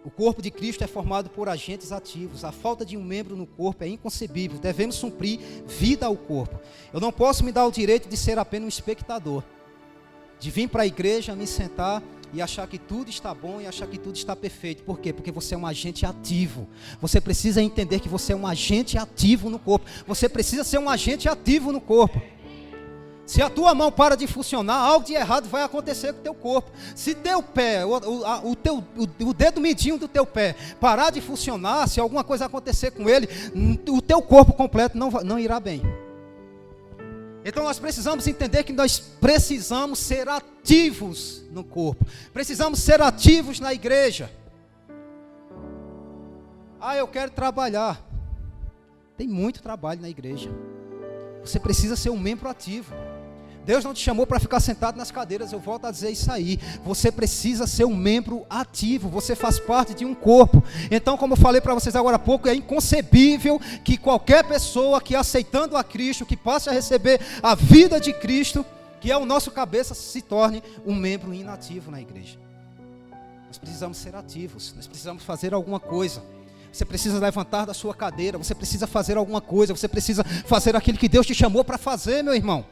O corpo de Cristo é formado por agentes ativos. A falta de um membro no corpo é inconcebível. Devemos suprir vida ao corpo. Eu não posso me dar o direito de ser apenas um espectador, de vir para a igreja, me sentar e achar que tudo está bom e achar que tudo está perfeito. Por quê? Porque você é um agente ativo. Você precisa entender que você é um agente ativo no corpo. Você precisa ser um agente ativo no corpo. Se a tua mão para de funcionar, algo de errado vai acontecer com o teu corpo. Se teu pé, o dedo mindinho do teu pé parar de funcionar, se alguma coisa acontecer com ele, o teu corpo completo não irá bem. Então nós precisamos entender que nós precisamos ser ativos no corpo. Precisamos ser ativos na igreja. Eu quero trabalhar. Tem muito trabalho na igreja. Você precisa ser um membro ativo. Deus não te chamou para ficar sentado nas cadeiras, eu volto a dizer isso aí. Você precisa ser um membro ativo, você faz parte de um corpo. Então, como eu falei para vocês agora há pouco, é inconcebível que qualquer pessoa que aceitando a Cristo, que passe a receber a vida de Cristo, que é o nosso cabeça, se torne um membro inativo na igreja. Nós precisamos ser ativos, nós precisamos fazer alguma coisa. Você precisa levantar da sua cadeira, você precisa fazer alguma coisa, você precisa fazer aquilo que Deus te chamou para fazer, meu irmão.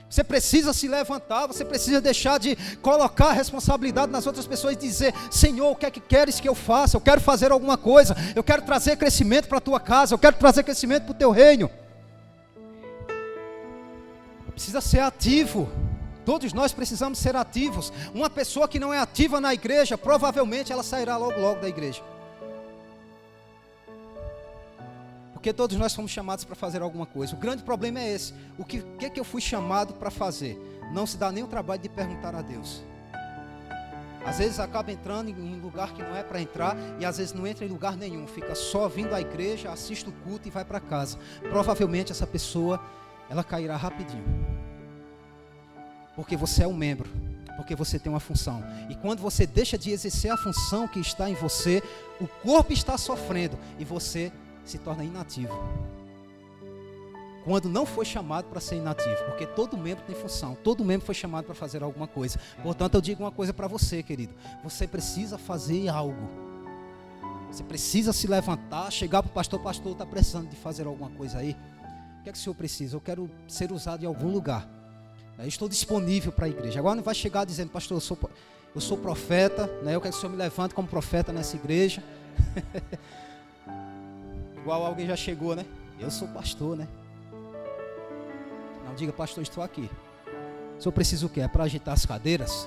Você precisa se levantar, você precisa deixar de colocar a responsabilidade nas outras pessoas e dizer: Senhor, o que é que queres que eu faça? Eu quero fazer alguma coisa, eu quero trazer crescimento para a tua casa, eu quero trazer crescimento para o teu reino. Precisa ser ativo. Todos nós precisamos ser ativos. Uma pessoa que não é ativa na igreja, provavelmente ela sairá logo da igreja. Porque todos nós fomos chamados para fazer alguma coisa. O grande problema é esse. O que eu fui chamado para fazer? Não se dá nem o trabalho de perguntar a Deus. Às vezes acaba entrando em lugar que não é para entrar, e às vezes não entra em lugar nenhum. Fica só vindo à igreja, assiste o culto e vai para casa. Provavelmente essa pessoa, ela cairá rapidinho. Porque você é um membro. Porque você tem uma função. E quando você deixa de exercer a função que está em você, o corpo está sofrendo e você se torna inativo. Quando não foi chamado para ser inativo, porque todo membro tem função, todo membro foi chamado para fazer alguma coisa. Portanto, eu digo uma coisa para você, querido: você precisa fazer algo. Você precisa se levantar, chegar para o pastor: pastor, está precisando de fazer alguma coisa aí? O que é que o senhor precisa? Eu quero ser usado em algum lugar. Eu estou disponível para a igreja. Agora não vai chegar dizendo: pastor, eu sou profeta, né? Eu quero que o senhor me levante como profeta nessa igreja. Igual alguém já chegou, né? Eu sou pastor, né? Não diga: pastor, estou aqui. O senhor precisa o quê? É para agitar as cadeiras?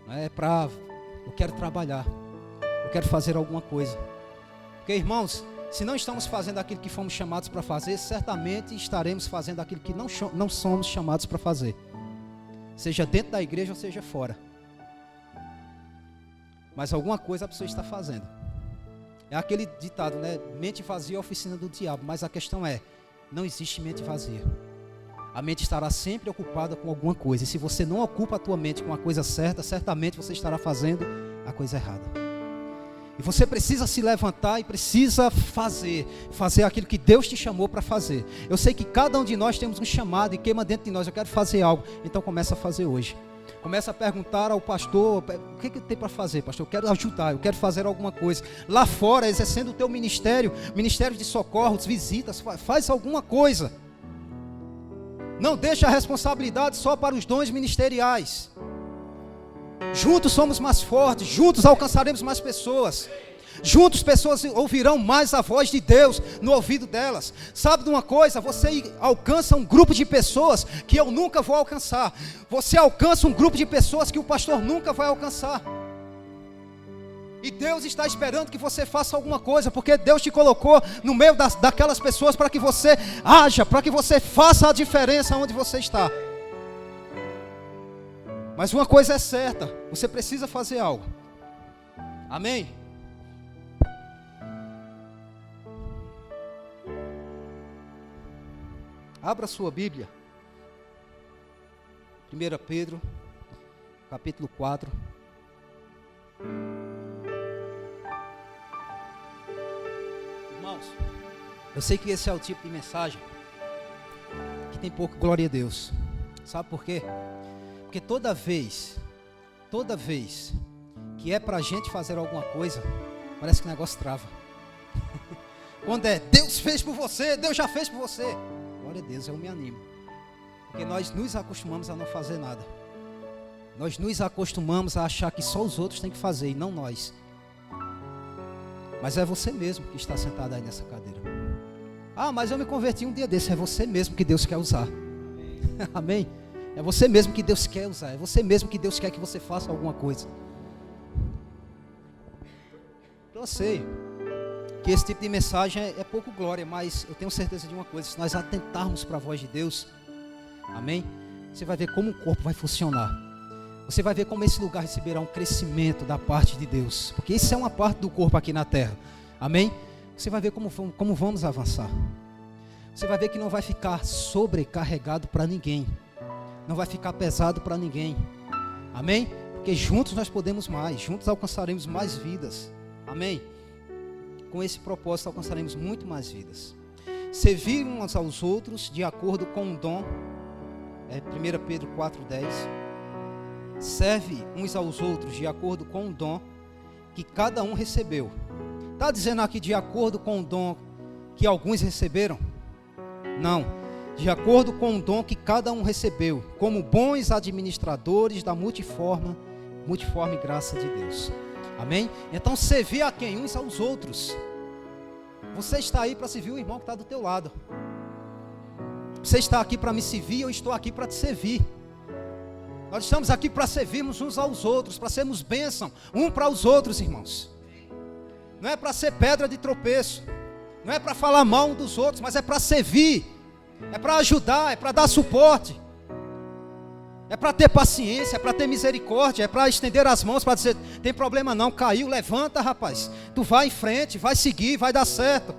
Não é para... Eu quero trabalhar. Eu quero fazer alguma coisa. Porque, irmãos, se não estamos fazendo aquilo que fomos chamados para fazer, certamente estaremos fazendo aquilo que não somos chamados para fazer. Seja dentro da igreja ou seja fora. Mas alguma coisa a pessoa está fazendo. É aquele ditado, né? Mente vazia é a oficina do diabo. Mas a questão é: não existe mente vazia. A mente estará sempre ocupada com alguma coisa. E se você não ocupa a tua mente com a coisa certa, certamente você estará fazendo a coisa errada. E você precisa se levantar e precisa fazer aquilo que Deus te chamou para fazer. Eu sei que cada um de nós temos um chamado e queima dentro de nós: eu quero fazer algo. Então começa a fazer hoje. Começa a perguntar ao pastor: o que tem para fazer, pastor? Eu quero ajudar, eu quero fazer alguma coisa. Lá fora, exercendo o teu ministério de socorros, visitas, faz alguma coisa. Não deixa a responsabilidade só para os dons ministeriais. Juntos somos mais fortes, juntos alcançaremos mais pessoas. Juntos pessoas ouvirão mais a voz de Deus no ouvido delas. Sabe de uma coisa? Você alcança um grupo de pessoas que eu nunca vou alcançar. Você alcança um grupo de pessoas que o pastor nunca vai alcançar. E Deus está esperando que você faça alguma coisa, porque Deus te colocou no meio daquelas pessoas para que você haja, para que você faça a diferença onde você está. Mas uma coisa é certa: você precisa fazer algo. Amém? Abra sua Bíblia. 1 Pedro, capítulo 4. Irmãos, Eu sei que esse é o tipo de mensagem que tem pouco glória a Deus. Sabe por quê? Porque toda vez que é pra gente fazer alguma coisa, parece que o negócio trava. Quando é Deus fez por você, Deus já fez por você, glória a Deus, eu me animo. Porque nós nos acostumamos a não fazer nada. Nós nos acostumamos a achar que só os outros têm que fazer e não nós. Mas é você mesmo que está sentado aí nessa cadeira. Ah, mas eu me converti um dia desse. É você mesmo que Deus quer usar. Amém? É você mesmo que Deus quer usar. É você mesmo que Deus quer que você faça alguma coisa. Eu sei que esse tipo de mensagem é pouco glória, mas eu tenho certeza de uma coisa: se nós atentarmos para a voz de Deus, amém? Você vai ver como o corpo vai funcionar. Você vai ver como esse lugar receberá um crescimento da parte de Deus, porque isso é uma parte do corpo aqui na terra, amém? Você vai ver como vamos avançar. Você vai ver que não vai ficar sobrecarregado para ninguém, não vai ficar pesado para ninguém, amém? Porque juntos nós podemos mais, juntos alcançaremos mais vidas, amém? Com esse propósito alcançaremos muito mais vidas. Servir uns aos outros de acordo com o dom, 1 Pedro 4,10. Serve uns aos outros de acordo com o dom que cada um recebeu. Está dizendo aqui de acordo com o dom que alguns receberam? Não, de acordo com o dom que cada um recebeu, como bons administradores da multiforme graça de Deus. Amém? Então servir a quem? Uns aos outros. Você está aí para servir o irmão que está do teu lado. Você está aqui para me servir, eu estou aqui para te servir. Nós estamos aqui para servirmos uns aos outros, para sermos bênção um para os outros, irmãos. Não é para ser pedra de tropeço, não é para falar mal um dos outros, mas é para servir, é para ajudar, é para dar suporte, é para ter paciência, é para ter misericórdia, é para estender as mãos, para dizer: tem problema não, caiu, levanta, rapaz, tu vai em frente, vai seguir, vai dar certo.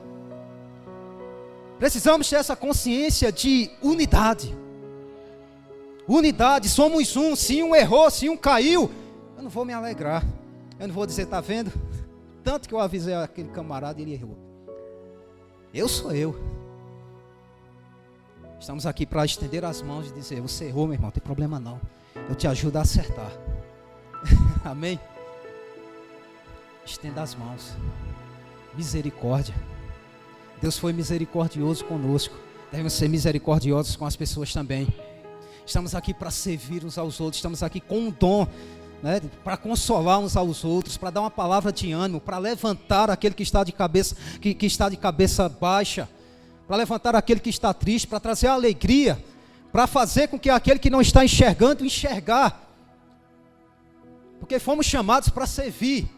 Precisamos ter essa consciência de unidade. Unidade, somos um. Se um errou, se um caiu, eu não vou me alegrar. Eu não vou dizer: está vendo? Tanto que eu avisei aquele camarada e ele errou. Eu sou eu. Estamos aqui para estender as mãos e dizer: você errou, meu irmão, não tem problema não, eu te ajudo a acertar. Amém? Estenda as mãos. Misericórdia. Deus foi misericordioso conosco. Devemos ser misericordiosos com as pessoas também. Estamos aqui para servir uns aos outros. Estamos aqui com um dom, né, para consolar uns aos outros, para dar uma palavra de ânimo, para levantar aquele que está de cabeça, que está de cabeça baixa, para levantar aquele que está triste, para trazer alegria, para fazer com que aquele que não está enxergando, enxergar. Porque fomos chamados para servir,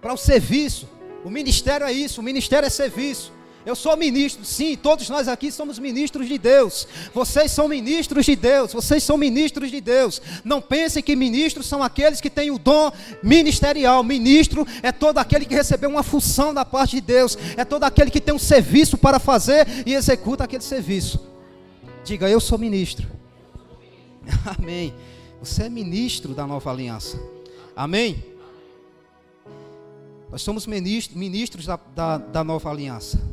para o serviço. O ministério é isso, o ministério é serviço. Eu sou ministro, sim, todos nós aqui somos ministros de Deus. Vocês são ministros de Deus, vocês são ministros de Deus. Não pensem que ministros são aqueles que têm o dom ministerial. Ministro é todo aquele que recebeu uma função da parte de Deus. É todo aquele que tem um serviço para fazer e executa aquele serviço. Diga: eu sou ministro. Amém. Você é ministro da nova aliança. Amém. Nós somos ministros da nova aliança.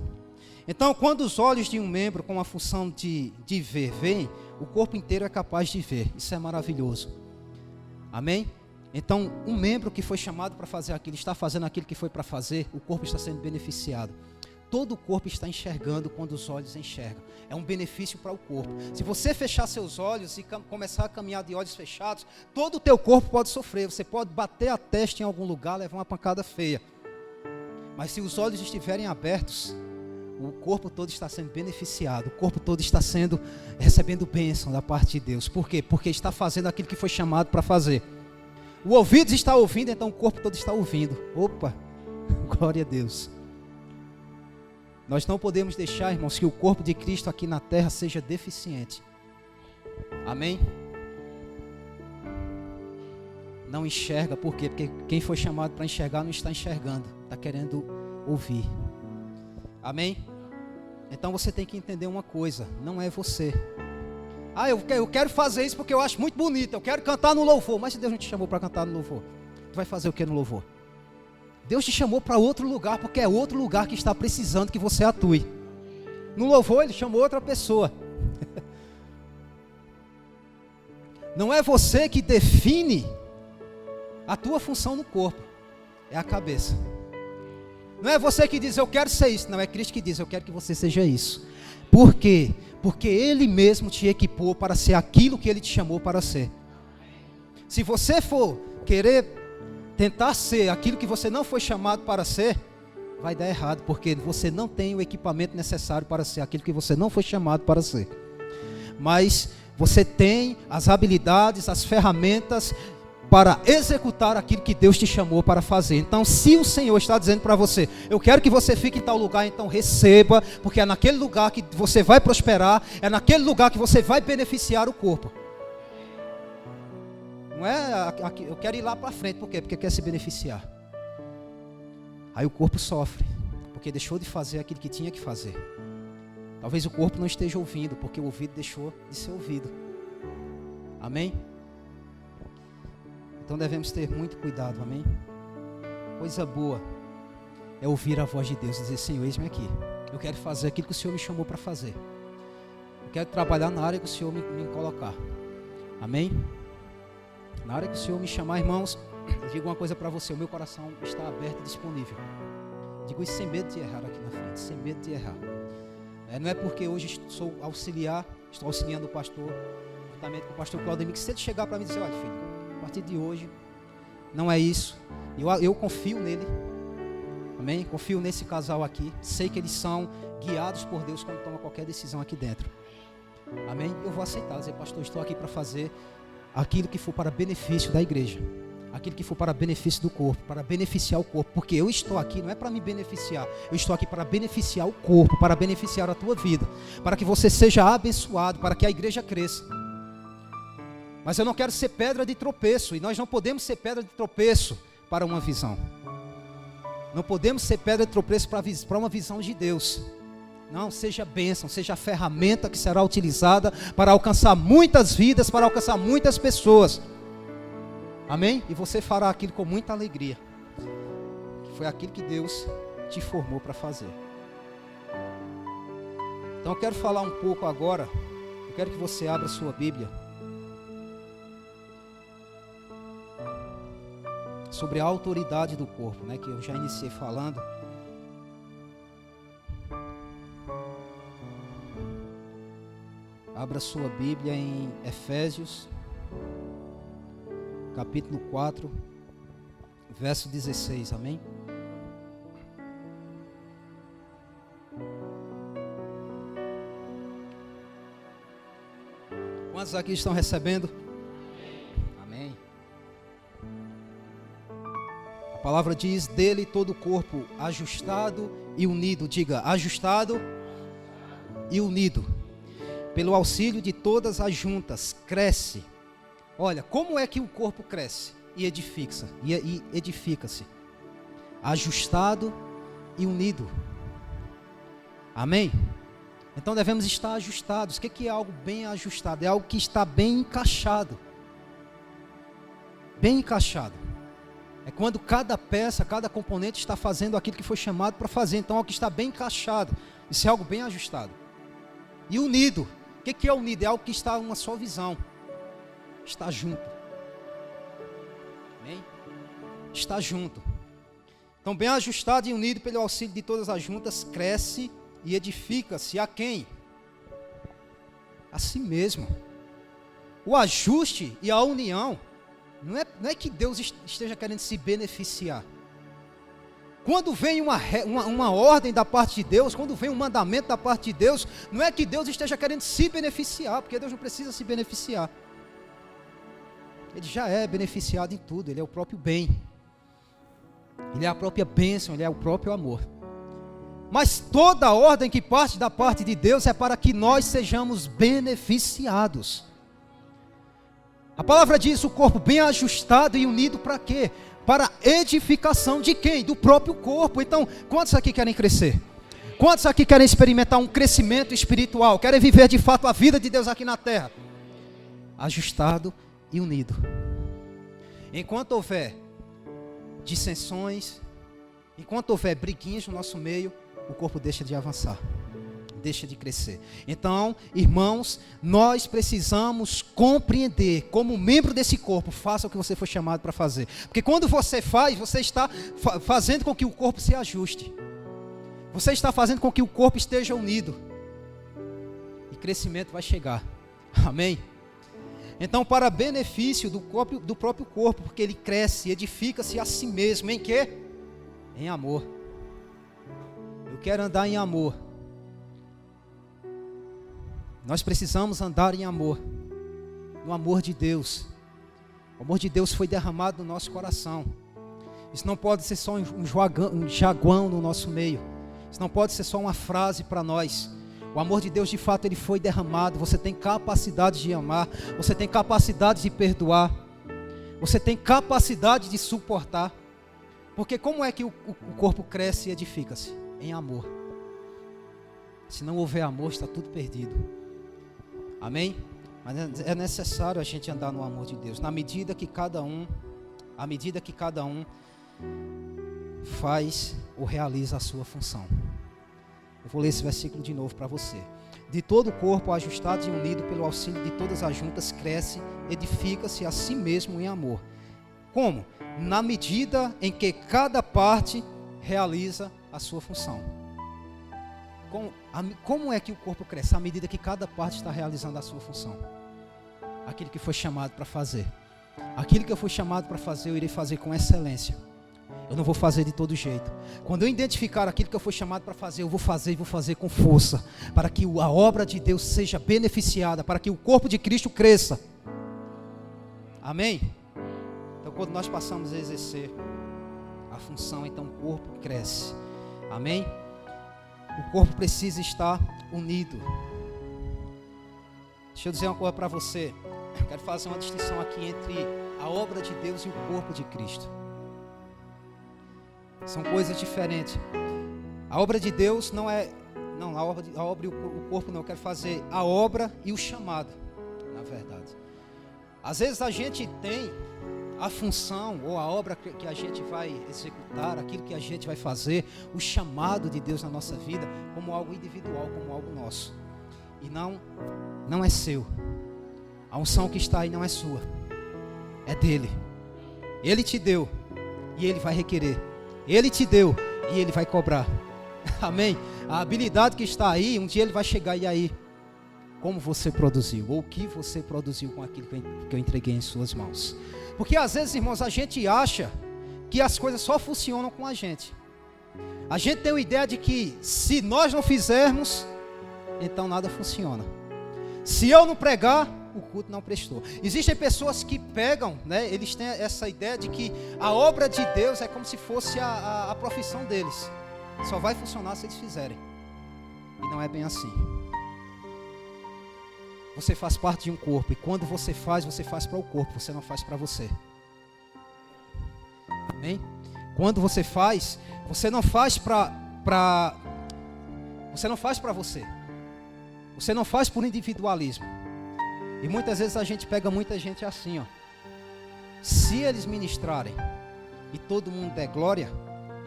Então, quando os olhos de um membro com a função de ver veem, o corpo inteiro é capaz de ver. Isso é maravilhoso. Amém? Então, um membro que foi chamado para fazer aquilo, está fazendo aquilo que foi para fazer, o corpo está sendo beneficiado. Todo o corpo está enxergando quando os olhos enxergam. É um benefício para o corpo. Se você fechar seus olhos e começar a caminhar de olhos fechados, todo o teu corpo pode sofrer. Você pode bater a testa em algum lugar, levar uma pancada feia. Mas se os olhos estiverem abertos, o corpo todo está sendo beneficiado, o corpo todo está recebendo bênção da parte de Deus. Por quê? Porque está fazendo aquilo que foi chamado para fazer. O ouvido está ouvindo, então o corpo todo está ouvindo. Opa, glória a Deus. Nós não podemos deixar, irmãos, que o corpo de Cristo aqui na terra seja deficiente. Amém? Não enxerga, por quê? Porque quem foi chamado para enxergar não está enxergando, está querendo ouvir. Amém? Então você tem que entender uma coisa: não é você. Ah, eu quero fazer isso porque eu acho muito bonito, eu quero cantar no louvor. Mas se Deus não te chamou para cantar no louvor, tu vai fazer o que no louvor? Deus te chamou para outro lugar, porque é outro lugar que está precisando que você atue. No louvor ele chamou outra pessoa. Não é você que define a tua função no corpo, é a cabeça. Não é você que diz, eu quero ser isso. Não, é Cristo que diz, eu quero que você seja isso. Por quê? Porque Ele mesmo te equipou para ser aquilo que Ele te chamou para ser. Se você for querer tentar ser aquilo que você não foi chamado para ser, vai dar errado, porque você não tem o equipamento necessário para ser aquilo que você não foi chamado para ser. Mas você tem as habilidades, as ferramentas para executar aquilo que Deus te chamou para fazer. Então, se o Senhor está dizendo para você, eu quero que você fique em tal lugar, então receba, porque é naquele lugar que você vai prosperar, é naquele lugar que você vai beneficiar o corpo. Não é, eu quero ir lá para frente, por quê? Porque quer se beneficiar. Aí o corpo sofre, porque deixou de fazer aquilo que tinha que fazer. Talvez o corpo não esteja ouvindo, porque o ouvido deixou de ser ouvido. Amém? Então devemos ter muito cuidado, amém? Coisa boa é ouvir a voz de Deus e dizer, Senhor, eis-me aqui. Eu quero fazer aquilo que o Senhor me chamou para fazer. Eu quero trabalhar na área que o Senhor me colocar. Amém? Na área que o Senhor me chamar, irmãos, eu digo uma coisa para você, o meu coração está aberto e disponível. Digo isso sem medo de errar aqui na frente, sem medo de errar. Não é porque hoje sou auxiliar, estou auxiliando o pastor, juntamente com o pastor Claudemir, que se ele chegar para mim e dizer, olha filho, a partir de hoje, não é isso. Eu confio nele. Amém? Confio nesse casal aqui. Sei que eles são guiados por Deus quando tomam qualquer decisão aqui dentro. Amém? Eu vou aceitar, dizer, pastor, estou aqui para fazer aquilo que for para benefício da igreja. Aquilo que for para benefício do corpo, para beneficiar o corpo. Porque eu estou aqui, não é para me beneficiar. Eu estou aqui para beneficiar o corpo, para beneficiar a tua vida. Para que você seja abençoado, para que a igreja cresça. Mas eu não quero ser pedra de tropeço. E nós não podemos ser pedra de tropeço para uma visão. Não podemos ser pedra de tropeço para uma visão de Deus. Não, seja bênção, seja a ferramenta que será utilizada para alcançar muitas vidas, para alcançar muitas pessoas. Amém? E você fará aquilo com muita alegria. Que foi aquilo que Deus te formou para fazer. Então eu quero falar um pouco agora. Eu quero que você abra sua Bíblia. Sobre a autoridade do corpo, né, que eu já iniciei falando. Abra sua Bíblia em Efésios, capítulo 4, verso 16, amém? Quantos aqui estão recebendo? Amém. A palavra diz, dele todo o corpo ajustado e unido, diga, ajustado e unido, pelo auxílio de todas as juntas, cresce. Olha, como é que o corpo cresce e edifica-se? Ajustado e unido. Amém? Então devemos estar ajustados. O que é algo bem ajustado? É algo que está bem encaixado. Bem encaixado. É quando cada peça, cada componente está fazendo aquilo que foi chamado para fazer. Então algo que está bem encaixado. Isso é algo bem ajustado. E unido. O que é unido? É algo que está em uma só visão. Está junto. Amém? Está junto. Então bem ajustado e unido pelo auxílio de todas as juntas, cresce e edifica-se a quem? A si mesmo. O ajuste e a união não é que Deus esteja querendo se beneficiar. Quando vem uma ordem da parte de Deus, quando vem um mandamento da parte de Deus, não é que Deus esteja querendo se beneficiar, porque Deus não precisa se beneficiar. Ele já é beneficiado em tudo, Ele é o próprio bem. Ele é a própria bênção, Ele é o próprio amor. Mas toda ordem que parte da parte de Deus é para que nós sejamos beneficiados. A palavra diz o corpo bem ajustado e unido para quê? Para edificação de quem? Do próprio corpo. Então, quantos aqui querem crescer? Quantos aqui querem experimentar um crescimento espiritual? Querem viver de fato a vida de Deus aqui na terra? Ajustado e unido. Enquanto houver dissensões, enquanto houver briguinhas no nosso meio, o corpo deixa de avançar. deixa de crescer. Então, irmãos, nós precisamos compreender, como membro desse corpo, faça o que você foi chamado para fazer. Porque quando você faz, você está fazendo com que o corpo se ajuste. Você está fazendo com que o corpo esteja unido. E crescimento vai chegar. Amém? Então, para benefício do próprio corpo, porque ele cresce, edifica-se a si mesmo. Em quê? Em amor. Eu quero andar em amor. Nós precisamos andar em amor. No amor de Deus. O amor de Deus foi derramado no nosso coração. Isso não pode ser só um jaguão no nosso meio. Isso não pode ser só uma frase para nós. O amor de Deus, de fato, ele foi derramado. Você tem capacidade de amar. Você tem capacidade de perdoar. Você tem capacidade de suportar. Porque como é que o corpo cresce e edifica-se? Em amor. Se não houver amor, está tudo perdido. Amém? Mas é necessário a gente andar no amor de Deus. À medida que cada um faz ou realiza a sua função. Eu vou ler esse versículo de novo para você. De todo o corpo, ajustado e unido pelo auxílio de todas as juntas, cresce, edifica-se a si mesmo em amor. Como? Na medida em que cada parte realiza a sua função. Como é que o corpo cresce? À medida que cada parte está realizando a sua função. Aquilo que foi chamado para fazer. Aquilo que eu fui chamado para fazer, eu irei fazer com excelência. Eu não vou fazer de todo jeito. Quando eu identificar aquilo que eu fui chamado para fazer, eu vou fazer e vou fazer com força. Para que a obra de Deus seja beneficiada. Para que o corpo de Cristo cresça. Amém? Então quando nós passamos a exercer a função, então o corpo cresce. Amém? O corpo precisa estar unido. Deixa eu dizer uma coisa para você. Eu quero fazer uma distinção aqui entre a obra de Deus e o corpo de Cristo. São coisas diferentes. A obra de Deus não é... Não, a obra e o corpo não. Eu quero fazer a obra e o chamado, na verdade. Às vezes a gente tem a função ou a obra que a gente vai executar, aquilo que a gente vai fazer, o chamado de Deus na nossa vida, como algo individual, como algo nosso. E não é seu. A unção que está aí não é sua. É dele. Ele te deu e ele vai requerer. Ele te deu e ele vai cobrar. Amém? A habilidade que está aí, um dia ele vai chegar e aí, como você produziu? Ou o que você produziu com aquilo que eu entreguei em suas mãos? Porque às vezes, irmãos, a gente acha que as coisas só funcionam com a gente. A gente tem uma ideia de que se nós não fizermos, então nada funciona. Se eu não pregar, o culto não prestou. Existem pessoas que pegam, né? Eles têm essa ideia de que a obra de Deus é como se fosse a profissão deles. Só vai funcionar se eles fizerem. E não é bem assim. Você faz parte de um corpo. E quando você faz para o corpo. Você não faz para você. Amém? Quando você faz, você não faz você não faz para você. Você não faz por individualismo. E muitas vezes a gente pega muita gente assim, ó. Se eles ministrarem e todo mundo der glória,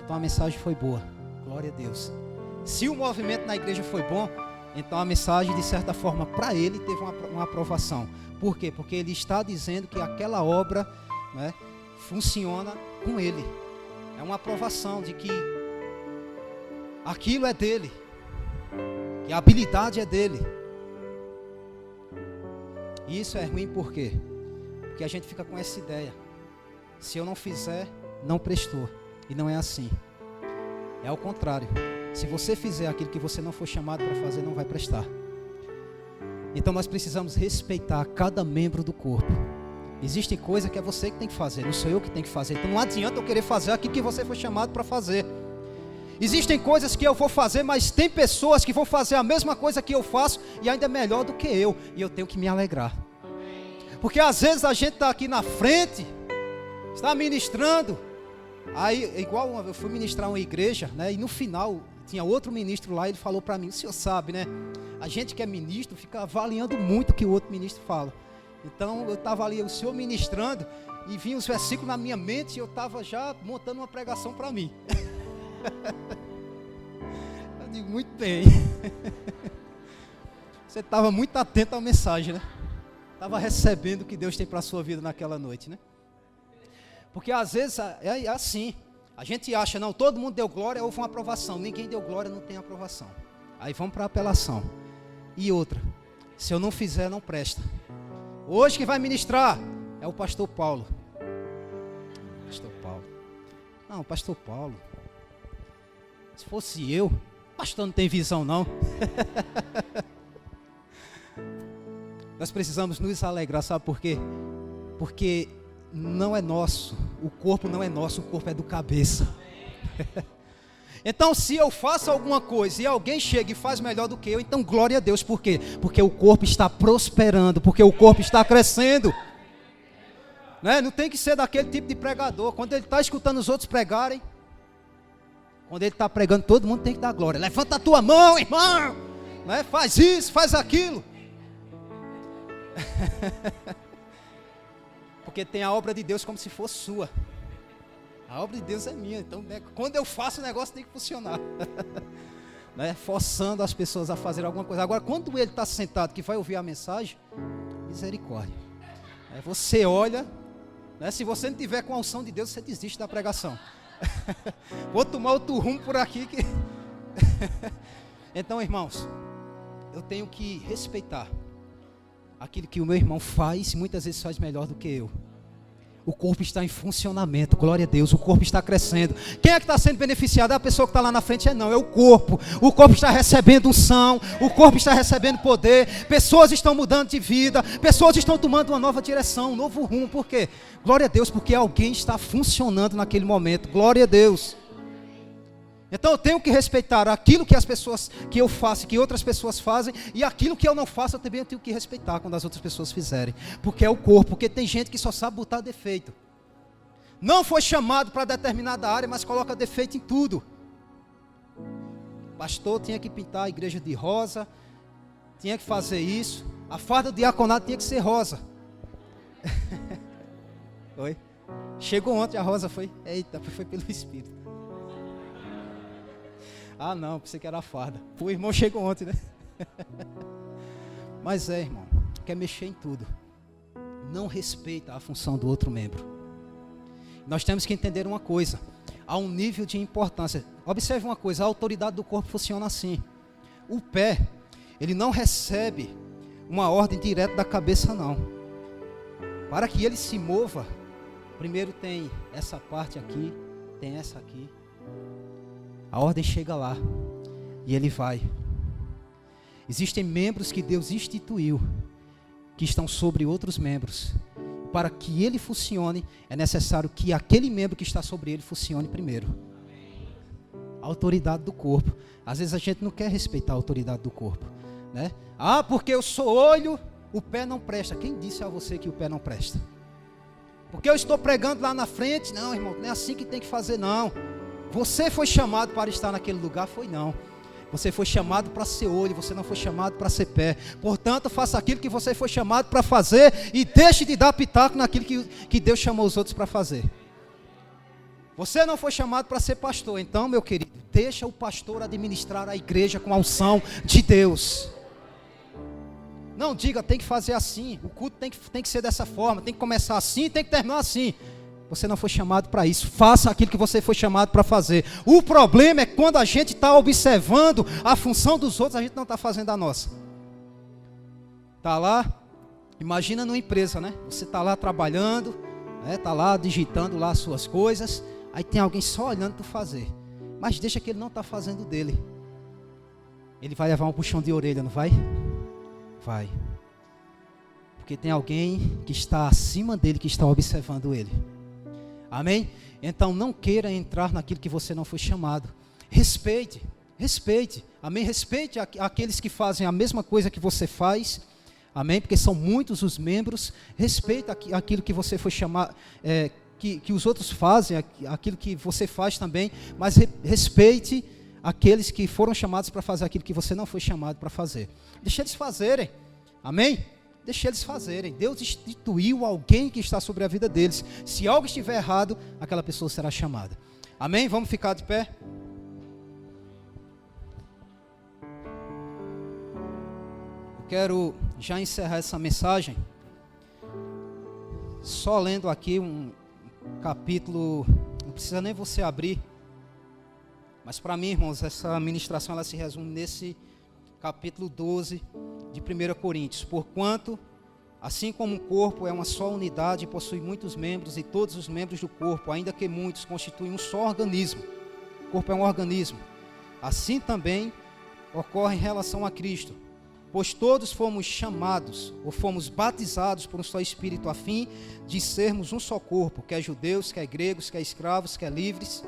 então a mensagem foi boa. Glória a Deus. Se o movimento na igreja foi bom, então a mensagem, de certa forma, para ele teve uma aprovação. Por quê? Porque ele está dizendo que aquela obra, né, funciona com ele. É uma aprovação de que aquilo é dele. Que a habilidade é dele. E isso é ruim por quê? Porque a gente fica com essa ideia. Se eu não fizer, não prestou. E não é assim. É ao contrário. Se você fizer aquilo que você não foi chamado para fazer, não vai prestar. Então nós precisamos respeitar cada membro do corpo. Existem coisas que é você que tem que fazer, não sou eu que tenho que fazer. Então não adianta eu querer fazer aquilo que você foi chamado para fazer. Existem coisas que eu vou fazer, mas tem pessoas que vão fazer a mesma coisa que eu faço e ainda melhor do que eu. E eu tenho que me alegrar. Porque às vezes a gente está aqui na frente, está ministrando. Aí, igual eu fui ministrar uma igreja, né? E no final tinha outro ministro lá e ele falou para mim, o senhor sabe, né? A gente que é ministro fica avaliando muito o que o outro ministro fala. Então eu estava ali, o senhor ministrando, e vinha os versículos na minha mente e eu estava já montando uma pregação para mim. digo, muito bem. Você estava muito atento à mensagem, né? Estava recebendo o que Deus tem para a sua vida naquela noite, né? Porque às vezes é assim. A gente acha, não, todo mundo deu glória, houve uma aprovação. Ninguém deu glória, não tem aprovação. Aí vamos para a apelação. E outra, se eu não fizer, não presta. Hoje que vai ministrar é o pastor Paulo. Pastor Paulo. Não, pastor Paulo. Se fosse eu, pastor não tem visão não. Nós precisamos nos alegrar, sabe por quê? Porque não é nosso, o corpo não é nosso, o corpo é do cabeça. Então se eu faço alguma coisa e alguém chega e faz melhor do que eu, então glória a Deus, por quê? Porque o corpo está prosperando, porque o corpo está crescendo, né? Não tem que ser daquele tipo de pregador, quando ele está escutando os outros pregarem, quando ele está pregando, todo mundo tem que dar glória. Levanta a tua mão, irmão, né? Faz isso, faz aquilo. Porque tem a obra de Deus como se fosse sua. A obra de Deus é minha. Então, né, quando eu faço o negócio tem que funcionar. Né, forçando as pessoas a fazer alguma coisa. Agora, quando ele está sentado que vai ouvir a mensagem, misericórdia. Você olha, né, se você não tiver com a unção de Deus, você desiste da pregação. Vou tomar outro rumo por aqui. Então, irmãos, eu tenho que respeitar aquilo que o meu irmão faz, muitas vezes faz melhor do que eu. O corpo está em funcionamento, glória a Deus, o corpo está crescendo. Quem é que está sendo beneficiado? A pessoa que está lá na frente não, é o corpo. O corpo está recebendo unção, o corpo está recebendo poder, pessoas estão mudando de vida, pessoas estão tomando uma nova direção, um novo rumo. Por quê? Glória a Deus, porque alguém está funcionando naquele momento, glória a Deus. Então eu tenho que respeitar aquilo que as pessoas, que eu faço, que outras pessoas fazem, e aquilo que eu não faço, eu também tenho que respeitar quando as outras pessoas fizerem. Porque é o corpo, porque tem gente que só sabe botar defeito. Não foi chamado para determinada área, mas coloca defeito em tudo. O pastor tinha que pintar a igreja de rosa, tinha que fazer isso, a farda do diaconato tinha que ser rosa. Foi? Chegou ontem a rosa, foi? Eita, foi pelo Espírito. Ah não, pensei que era a farda. O irmão chegou ontem, né? Mas irmão, quer mexer em tudo. Não respeita a função do outro membro. Nós temos que entender uma coisa. Há um nível de importância. Observe uma coisa, a autoridade do corpo funciona assim. O pé, ele não recebe uma ordem direta da cabeça não. Para que ele se mova, primeiro tem essa parte aqui, tem essa aqui. A ordem chega lá e ele vai. Existem membros que Deus instituiu, que estão sobre outros membros. Para que ele funcione, é necessário que aquele membro que está sobre ele funcione primeiro. A autoridade do corpo. Às vezes a gente não quer respeitar a autoridade do corpo, né? Ah, porque eu sou olho, o pé não presta. Quem disse a você que o pé não presta? Porque eu estou pregando lá na frente? Não, irmão, não é assim que tem que fazer, não. Você foi chamado para estar naquele lugar? Foi não. Você foi chamado para ser olho, você não foi chamado para ser pé. Portanto, faça aquilo que você foi chamado para fazer e deixe de dar pitaco naquilo que Deus chamou os outros para fazer. Você não foi chamado para ser pastor, então, meu querido, deixa o pastor administrar a igreja com a unção de Deus. Não diga, tem que fazer assim, o culto tem que ser dessa forma, tem que começar assim, tem que terminar assim. Você não foi chamado para isso. Faça aquilo que você foi chamado para fazer. O problema é quando a gente está observando a função dos outros, a gente não está fazendo a nossa. Está lá, imagina numa empresa, né? Você está lá trabalhando, está lá digitando lá as suas coisas, aí tem alguém só olhando tu fazer. Mas deixa que ele não está fazendo dele. Ele vai levar um puxão de orelha, não vai? Vai. Porque tem alguém que está acima dele, que está observando ele. Amém? Então não queira entrar naquilo que você não foi chamado. Respeite, respeite. Amém? Respeite aqueles que fazem a mesma coisa que você faz. Amém? Porque são muitos os membros. Respeite aquilo que você foi chamado, que os outros fazem, aquilo que você faz também. Mas respeite aqueles que foram chamados para fazer aquilo que você não foi chamado para fazer. Deixa eles fazerem. Amém? Deixa eles fazerem. Deus instituiu alguém que está sobre a vida deles. Se algo estiver errado, aquela pessoa será chamada. Amém? Vamos ficar de pé? quero já encerrar essa mensagem só lendo aqui um capítulo, não precisa nem você abrir, mas para mim, irmãos, essa ministração ela se resume nesse capítulo 12 de 1 Coríntios. Porquanto, assim como o corpo é uma só unidade e possui muitos membros, e todos os membros do corpo, ainda que muitos, constituem um só organismo. O corpo é um organismo. Assim também ocorre em relação a Cristo. Pois todos fomos chamados, ou fomos batizados por um só Espírito, a fim de sermos um só corpo, quer judeus, quer gregos, quer escravos, quer livres.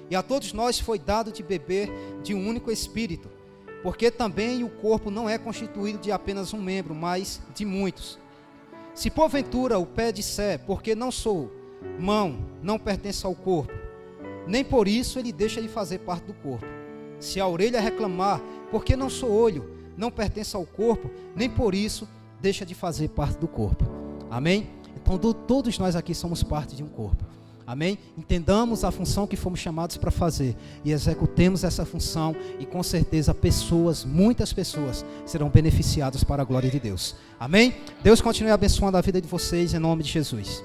E a todos nós foi dado de beber de um único Espírito, porque também o corpo não é constituído de apenas um membro, mas de muitos. Se porventura o pé disser, porque não sou mão, não pertence ao corpo, nem por isso ele deixa de fazer parte do corpo. Se a orelha reclamar, porque não sou olho, não pertence ao corpo, nem por isso deixa de fazer parte do corpo. Amém? Então todos nós aqui somos parte de um corpo. Amém? Entendamos a função que fomos chamados para fazer e executemos essa função, e com certeza pessoas, muitas pessoas serão beneficiadas para a glória de Deus. Amém? Deus continue abençoando a vida de vocês em nome de Jesus.